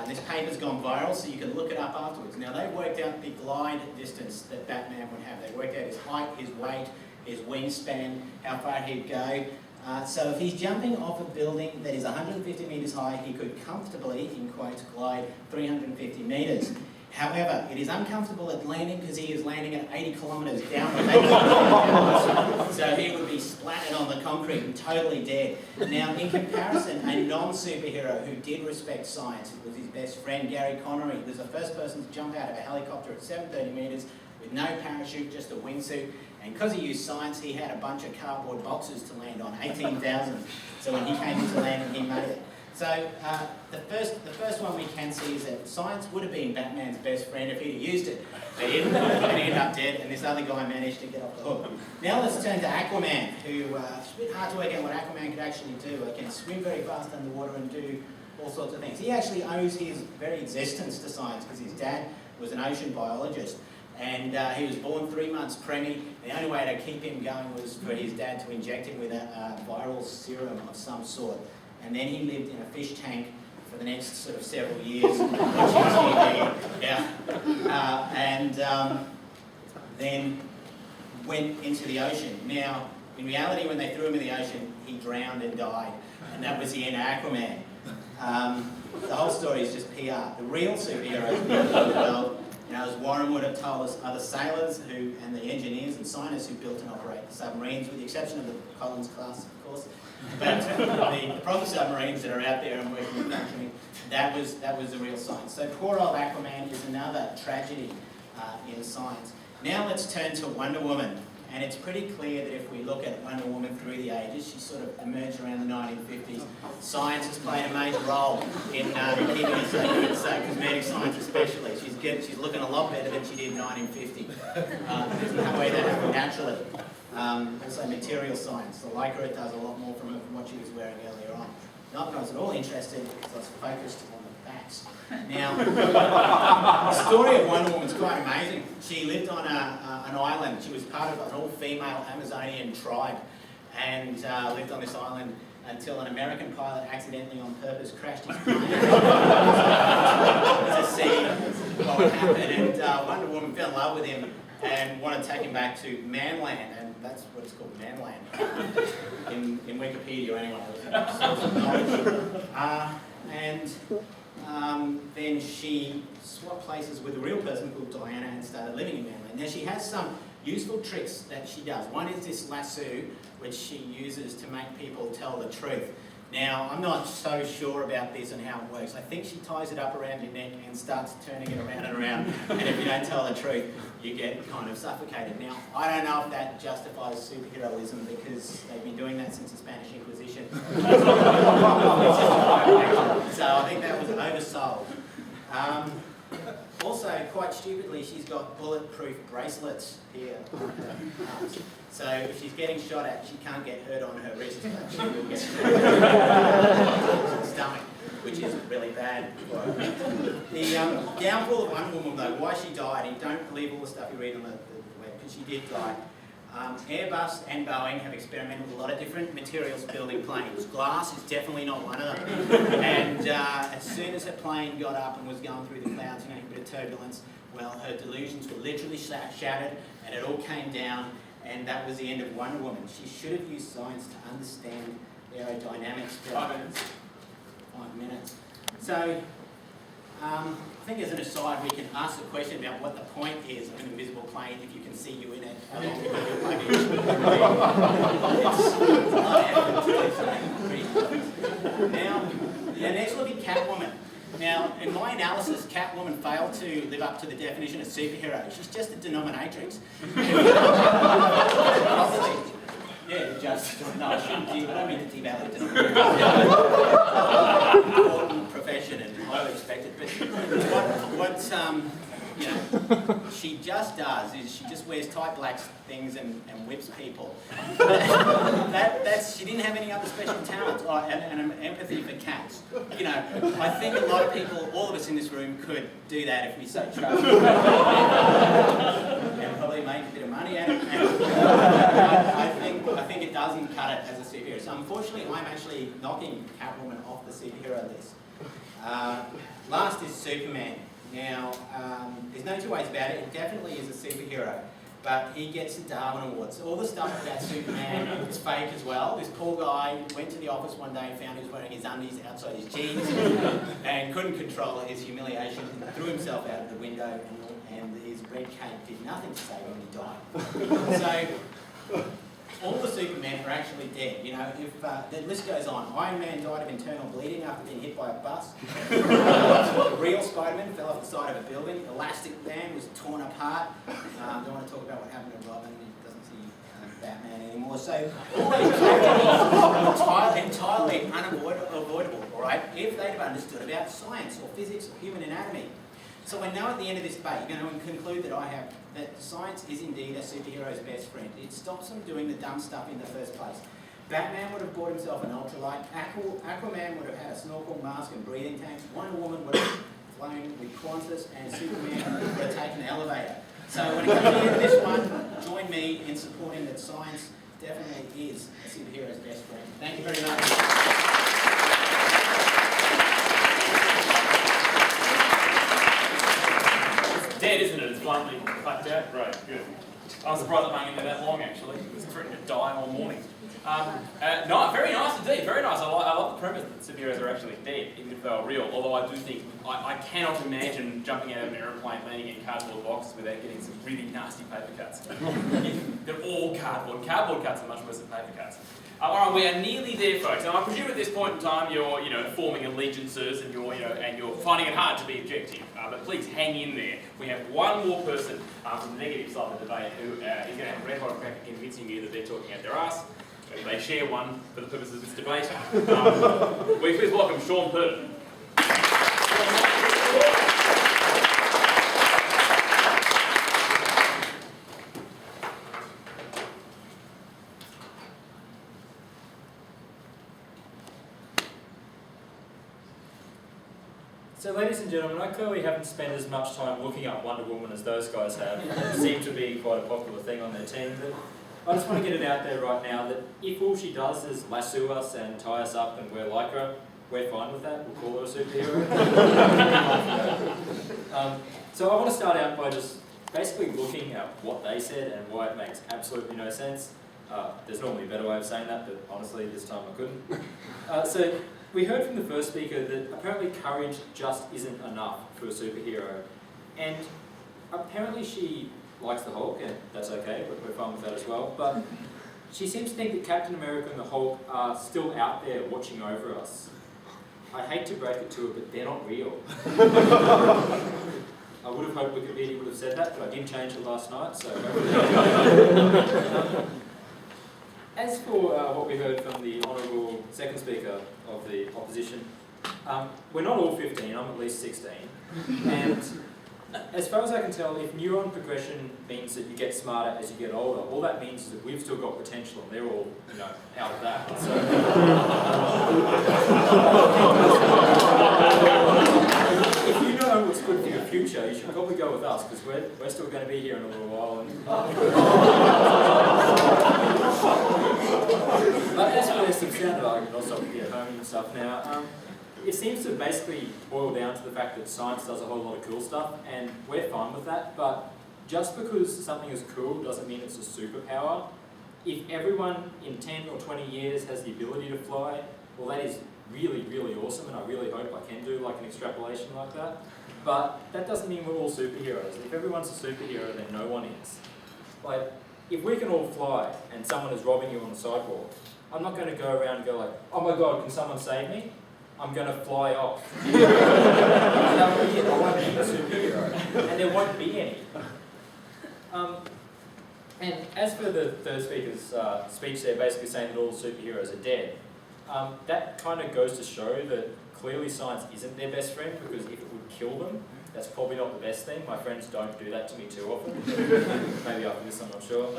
This paper's gone viral, so you can look it up afterwards. Now they worked out the glide distance that Batman would have. They worked out his height, his weight, his wingspan, how far he'd go. So if he's jumping off a building that is 150 metres high, he could comfortably, in quotes, glide 350 metres. However, it is uncomfortable at landing because he is landing at 80 kilometres down the lake. So he would be splattered on the concrete and totally dead. Now, in comparison, a non-superhero who did respect science, it was his best friend, Gary Connery, was the first person to jump out of a helicopter at 730 metres with no parachute, just a wingsuit. And because he used science, he had a bunch of cardboard boxes to land on, 18,000. So when he came into landing, he made it. So the first one we can see is that science would have been Batman's best friend if he'd used it. But he didn't, and he ended up dead, and this other guy managed to get off the hook. Now let's turn to Aqua Man, who it's a bit hard to work out what Aqua Man could actually do. He can swim very fast underwater and do all sorts of things. He actually owes his very existence to science because his dad was an ocean biologist. And he was born 3 months preemie. The only way to keep him going was for his dad to inject him with a viral serum of some sort. And then he lived in a fish tank for the next sort of several years, watching TV. Yeah. Then went into the ocean. Now, in reality, when they threw him in the ocean, he drowned and died. And that was the end of Aqua Man. The whole story is just PR. The real superheroes in the world, as Warren would have told us, are the sailors and the engineers and scientists who built and operate the submarines, with the exception of the Collins class, of course. But the proper submarines that are out there and working and functioning, that was the real science. So poor old Aqua Man is another tragedy in science. Now let's turn to Wonder Woman. And it's pretty clear that if we look at Wonder Woman through the ages, she sort of emerged around the 1950s. Science has played a major role in keeping us so cosmetic science especially. She's looking a lot better than she did in 1950. There's no way that happened naturally. Also material science. The Lycra does a lot more from what she was wearing earlier on. Not that I was at all interested, because I was focused on the facts. Now, the story of Wonder Woman's quite amazing. She lived on an island. She was part of an all-female Amazonian tribe and lived on this island until an American pilot accidentally on purpose crashed his plane to see what would happen. And Wonder Woman fell in love with him and wanted to take him back to Manland, and that's what it's called, Manland, in Wikipedia anyway. Then she swapped places with a real person called Diana and started living in Manland. Now she has some useful tricks that she does. One is this lasso, which she uses to make people tell the truth. Now, I'm not so sure about this and how it works. I think she ties it up around your neck and starts turning it around and around, and if you don't tell the truth, you get kind of suffocated. Now, I don't know if that justifies superheroism, because they've been doing that since the Spanish Inquisition. So I think that was oversold. Also, quite stupidly, she's got bulletproof bracelets here on her arms. So if she's getting shot at, she can't get hurt on her wrist, but she will get shot at the stomach, which is really bad for her. The downfall of Wonder Woman, though, why she died, you don't believe all the stuff you read on the web, because she did die. Airbus and Boeing have experimented with a lot of different materials building planes. Glass is definitely not one of them. And as soon as her plane got up and was going through the clouds and a bit of turbulence, well, her delusions were literally shattered, and it all came down, and that was the end of Wonder Woman. She should have used science to understand aerodynamics. 5 minutes. 5 minutes. So, I think as an aside, we can ask the question about what the point is of an invisible plane if you can see you in it. How long you can plug in. It's a lot of effort. Now, next we'll be Catwoman. Now, in my analysis, Catwoman failed to live up to the definition of superhero. She's just a denominatrix. Yeah, just, no, I shouldn't I don't mean to devalue denominatrix. Important profession and highly respected, but what she just does is she just wears tight black things and whips people. She didn't have any other special talents and empathy for cats. I think a lot of people, all of us in this room, could do that if we so chose. And probably make a bit of money at it. I think it doesn't cut it as a superhero. So unfortunately, I'm actually knocking Catwoman off the superhero list. Last is Superman. Now, there's no two ways about it. It definitely is a superhero, but he gets the Darwin Awards. All the stuff about Superman is fake as well. This poor guy went to the office one day and found he was wearing his undies outside his jeans and couldn't control his humiliation and threw himself out of the window, and his red cape did nothing to save him when he died. So, all the Supermen are actually dead. If the list goes on. Iron Man died of internal bleeding after being hit by a bus. The real Spider-Man fell off the side of a building. Elastic Man was torn apart. Don't want to talk about what happened to Robin. He doesn't see Batman anymore. So all these characters are entirely unavoidable, all right, if they'd have understood about science or physics or human anatomy. So I know at the end of this debate, you're going to conclude that science is indeed a superhero's best friend. It stops them doing the dumb stuff in the first place. Batman would have bought himself an ultralight. Aqua Man would have had a snorkel, mask and breathing tanks. Wonder Woman would have flown with Qantas, and Superman would have taken an elevator. So when it comes to the end of this one, join me in supporting that science definitely is a superhero's best friend. Thank you very much. Dead, isn't it? It's bluntly fucked out. Right, good. I'm surprised it hung in there that long, actually. It was threatening to die all morning. No, very nice indeed, very nice. I love the premise that superheroes are actually dead, even if they are real. Although I do think, I cannot imagine jumping out of an aeroplane, landing in cardboard boxes without getting some really nasty paper cuts. They're all cardboard. Cardboard cuts are much worse than paper cuts. Alright, we are nearly there, folks. And I presume at this point in time you're, forming allegiances and you're finding it hard to be objective. But please hang in there. We have one more person from the negative side of the debate who is going to have a red hot crack at convincing you that they're talking out their ass. They share one for the purposes of this debate. We please welcome Sean Purden. So ladies and gentlemen, I clearly haven't spent as much time looking up Wonder Woman as those guys have. It seemed to be quite a popular thing on their team, but I just want to get it out there right now that if all she does is lasso us and tie us up and wear lycra, we're fine with that. We'll call her a superhero. So I want to start out by just basically looking at what they said and why it makes absolutely no sense. There's normally a better way of saying that, but honestly, this time I couldn't. So we heard from the first speaker that apparently courage just isn't enough for a superhero. And apparently she likes the Hulk, and that's okay, but we're fine with that as well. But she seems to think that Captain America and the Hulk are still out there watching over us. I hate to break it to her, but they're not real. I would have hoped Wikipedia would have said that, but I did change it last night, so as for what we heard from the Honourable second speaker of the opposition, we're not all 15, I'm at least 16. And as far as I can tell, if neuron progression means that you get smarter as you get older, all that means is that we've still got potential and they're all, out of that. So, if you know what's good for your future, you should probably go with us, because we're still going to be here in a little while. But as for this standard argument, I'll stop at home and stuff now. It seems to basically boil down to the fact that science does a whole lot of cool stuff, and we're fine with that, but just because something is cool doesn't mean it's a superpower. If everyone in 10 or 20 years has the ability to fly, well, that is really, really awesome, and I really hope I can do like an extrapolation like that. But that doesn't mean we're all superheroes. If everyone's a superhero, then no one is. Like, if we can all fly and someone is robbing you on the sidewalk, I'm not going to go around and go like, oh my god, can someone save me? I'm going to fly off. That won't be it. I won't be a superhero. And there won't be any. And as for the third speaker's speech there, basically saying that all superheroes are dead, that kind of goes to show that clearly science isn't their best friend, because if it would kill them, that's probably not the best thing. My friends don't do that to me too often. Maybe after this, I'm not sure.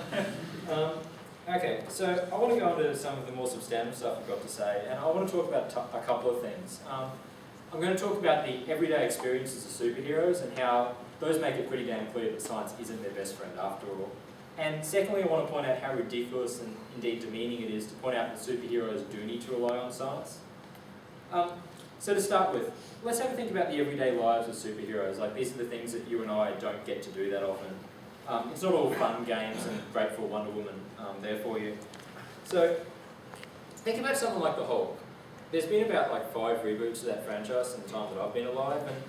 Okay, so I want to go on to some of the more substantive stuff I've got to say, and I want to talk about a couple of things. I'm going to talk about the everyday experiences of superheroes and how those make it pretty damn clear that science isn't their best friend after all. And secondly, I want to point out how ridiculous and indeed demeaning it is to point out that superheroes do need to rely on science. So to start with, let's have a think about the everyday lives of superheroes. Like, these are the things that you and I don't get to do that often. It's not all fun games and great for Wonder Woman there for you. So think about something like the Hulk. There's been about like 5 reboots of that franchise in the time that I've been alive, and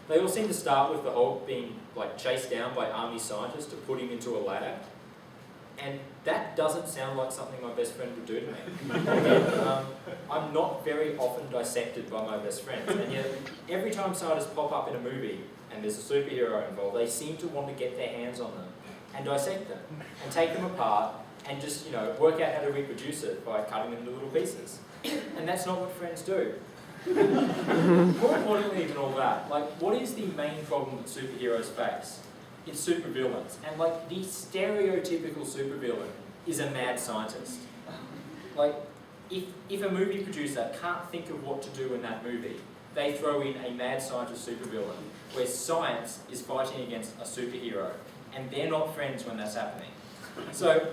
they all seem to start with the Hulk being like chased down by army scientists to put him into a lab. And that doesn't sound like something my best friend would do to me. I'm not very often dissected by my best friends, and yet every time scientists pop up in a movie and there's a superhero involved, they seem to want to get their hands on them and dissect them and take them apart and just, work out how to reproduce it by cutting them into little pieces. And that's not what friends do. More importantly than all that, what is the main problem that superheroes face? It's supervillains. And the stereotypical supervillain is a mad scientist. If a movie producer can't think of what to do in that movie, they throw in a mad scientist supervillain, where science is fighting against a superhero, and they're not friends when that's happening. So,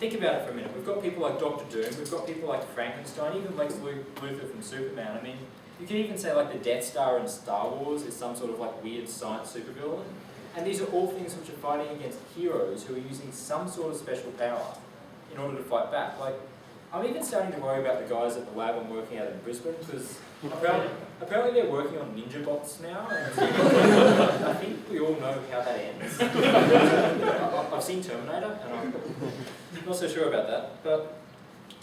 think about it for a minute. We've got people like Dr. Doom, we've got people like Frankenstein, even Lex Luthor from Superman. I mean, you could even say the Death Star in Star Wars is some sort of weird science supervillain. And these are all things which are fighting against heroes who are using some sort of special power in order to fight back. Like, I'm even starting to worry about the guys at the lab I'm working at in Brisbane, because apparently they're working on ninja bots now, and I think we all know how that ends. I've seen Terminator, and I'm not so sure about that. But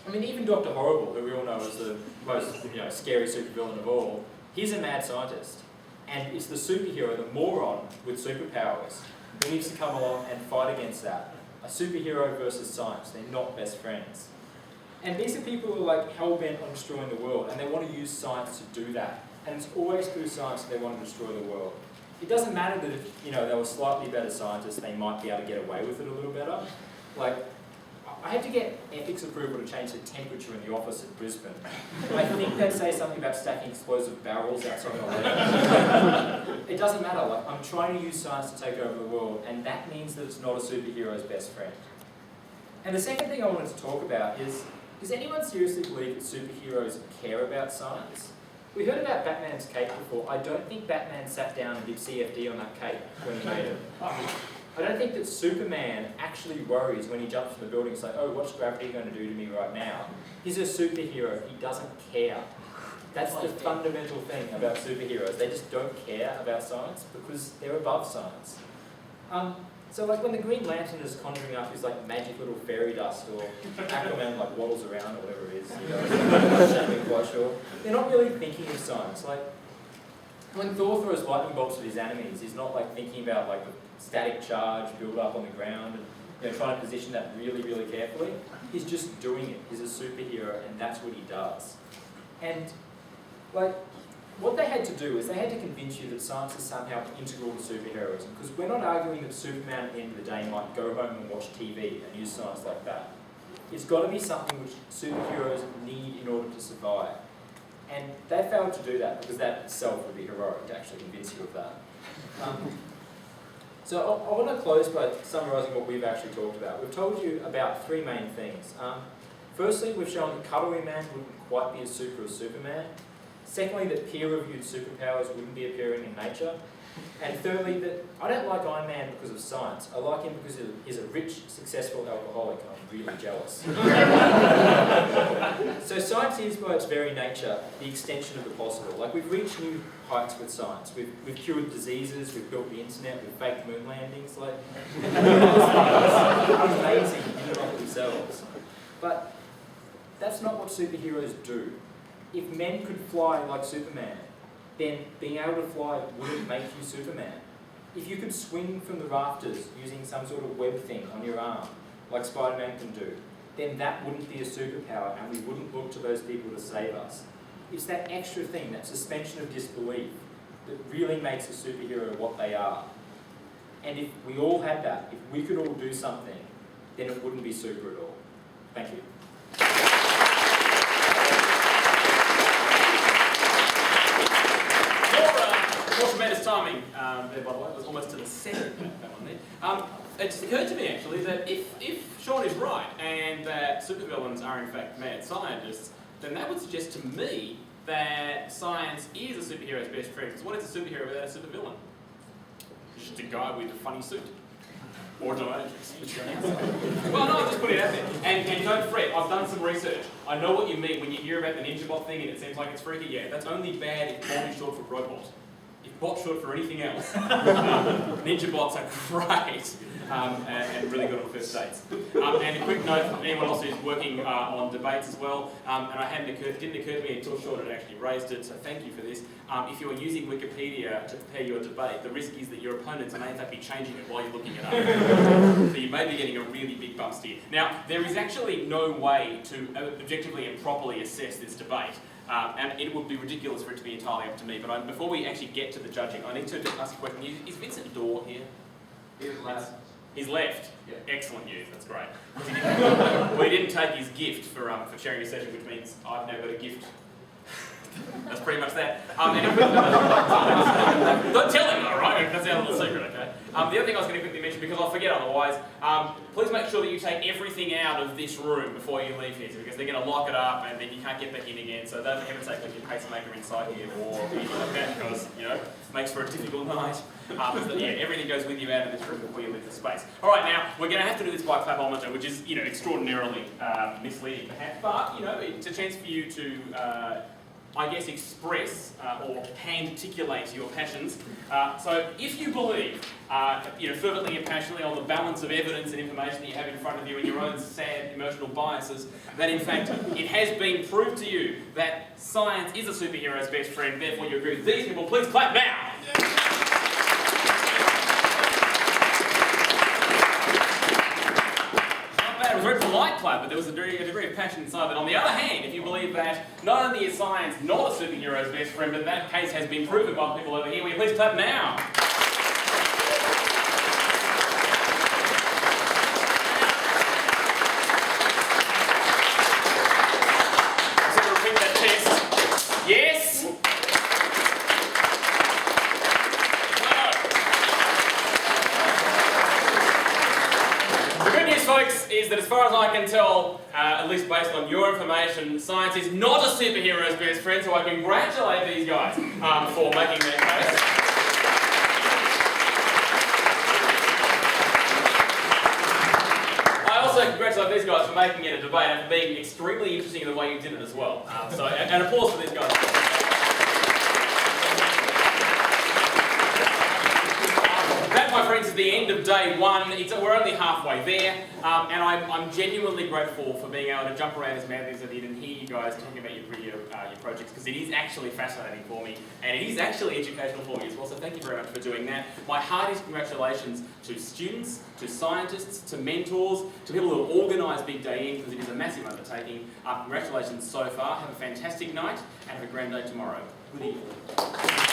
I mean, even Dr. Horrible, who we all know is the most scary supervillain of all, he's a mad scientist. And it's the superhero, the moron with superpowers, who needs to come along and fight against that. A superhero versus science, they're not best friends. And these are people who are like hell-bent on destroying the world, and they want to use science to do that. And it's always through science that they want to destroy the world. It doesn't matter that if they were slightly better scientists, they might be able to get away with it a little better. Like, I had to get ethics approval to change the temperature in the office at Brisbane. I think they say something about stacking explosive barrels outside my lab. It doesn't matter. Like, I'm trying to use science to take over the world, and that means that it's not a superhero's best friend. And the second thing I wanted to talk about is, does anyone seriously believe that superheroes care about science? We heard about Batman's cape before. I don't think Batman sat down and did CFD on that cape when he made it. I don't think that Superman actually worries when he jumps from the building and says, oh, what's gravity going to do to me right now? He's a superhero. He doesn't care. That's the fundamental thing about superheroes. They just don't care about science because they're above science. So like when the Green Lantern is conjuring up his like magic little fairy dust, or Aqua Man like waddles around or whatever it is, I'm not quite sure. They're not really thinking of science. Like when Thor throws lightning bolts at his enemies, he's not like thinking about like the static charge build up on the ground and trying to position that really, really carefully. He's just doing it. He's a superhero, and that's what he does. And like, what they had to do is they had to convince you that science is somehow integral to superheroism, because we're not arguing that Superman at the end of the day might go home and watch TV and use science like that. It's got to be something which superheroes need in order to survive. And they failed to do that because that itself would be heroic to actually convince you of that. So I want to close by summarising what we've actually talked about. We've told you about three main things. Firstly, we've shown that Aqua Man wouldn't quite be as super as Superman. Secondly, that peer-reviewed superpowers wouldn't be appearing in nature. And thirdly, that I don't like Iron Man because of science. I like him because he's a rich, successful alcoholic, and I'm really jealous. So science is, by its very nature, the extension of the possible. Like, we've reached new heights with science. We've cured diseases, we've built the internet, we've faked moon landings. Like, it's amazing in and of themselves. But that's not what superheroes do. If men could fly like Superman, then being able to fly wouldn't make you Superman. If you could swing from the rafters using some sort of web thing on your arm, like Spider-Man can do, then that wouldn't be a superpower, and we wouldn't look to those people to save us. It's that extra thing, that suspension of disbelief, that really makes a superhero what they are. And if we all had that, if we could all do something, then it wouldn't be super at all. Thank you. More tremendous timing there, by the way. It was almost to the second, that one there. It's occurred to me, actually, that if Sean is right, and that supervillains are in fact mad scientists, then that would suggest to me that science is a superhero's best friend. Because what is a superhero without a supervillain? Just a guy with a funny suit. Or no agents. Well, no, I'll just put it out there. And don't fret, I've done some research. I know what you mean when you hear about the ninja bot thing and it seems like it's freaky. Yeah, that's only bad if bot is short for robot. If bot's short for anything else, ninja bots are great and really good on first dates. And a quick note for anyone else who's working on debates as well, and it didn't occur to me until Sean had actually raised it, so thank you for this. If you're using Wikipedia to prepare your debate, the risk is that your opponents may in fact be changing it while you're looking it up. So you may be getting a really big bump steer. Now, there is actually no way to objectively and properly assess this debate. And it would be ridiculous for it to be entirely up to me, but before we actually get to the judging, I need to ask a question. Is Vincent Dorr here? He's left. He's left? Yeah. Excellent news, that's great. Well, he didn't take his gift for chairing a session, which means I've now got a gift. That's pretty much that. Don't tell him though, right? That's our little secret, okay? The other thing I was going to quickly mention, because I'll forget otherwise, please make sure that you take everything out of this room before you leave here, because they're going to lock it up and then you can't get back in again. So don't for heaven's sake leave your pacemaker inside here or anything like that, because, you know, it makes for a difficult night. But yeah, everything goes with you out of this room before you leave the space. All right, now, we're going to have to do this by clapometer, which is, you know, extraordinarily misleading perhaps, but, you know, it's a chance for you to, I guess, express or hand-articulate your passions. So if you believe, you know, fervently and passionately on the balance of evidence and information that you have in front of you and your own sad emotional biases, that in fact it has been proved to you that science is a superhero's best friend, therefore you agree with these people, please clap now! It was a very polite clap, but there was a degree of passion inside. But on the other hand, if you believe that not only is science not a superhero's best friend, but that case has been proven by people over here, will you please clap now? So repeat that test. Yes? Folks, is that as far as I can tell, at least based on your information, science is not a superhero's best friend, so I congratulate these guys for making their case. I also congratulate these guys for making it a debate and for being extremely interesting in the way you did it as well. So, and applause for these guys. That, my friends, is the end of day one. We're only halfway there, and I'm genuinely grateful for being able to jump around as madly as I did and hear you guys talking about your projects, because it is actually fascinating for me, and it is actually educational for me as well, so thank you very much for doing that. My heartiest congratulations to students, to scientists, to mentors, to people who have organised Big Day In, because it is a massive undertaking. Congratulations so far. Have a fantastic night, and have a grand day tomorrow. Good evening.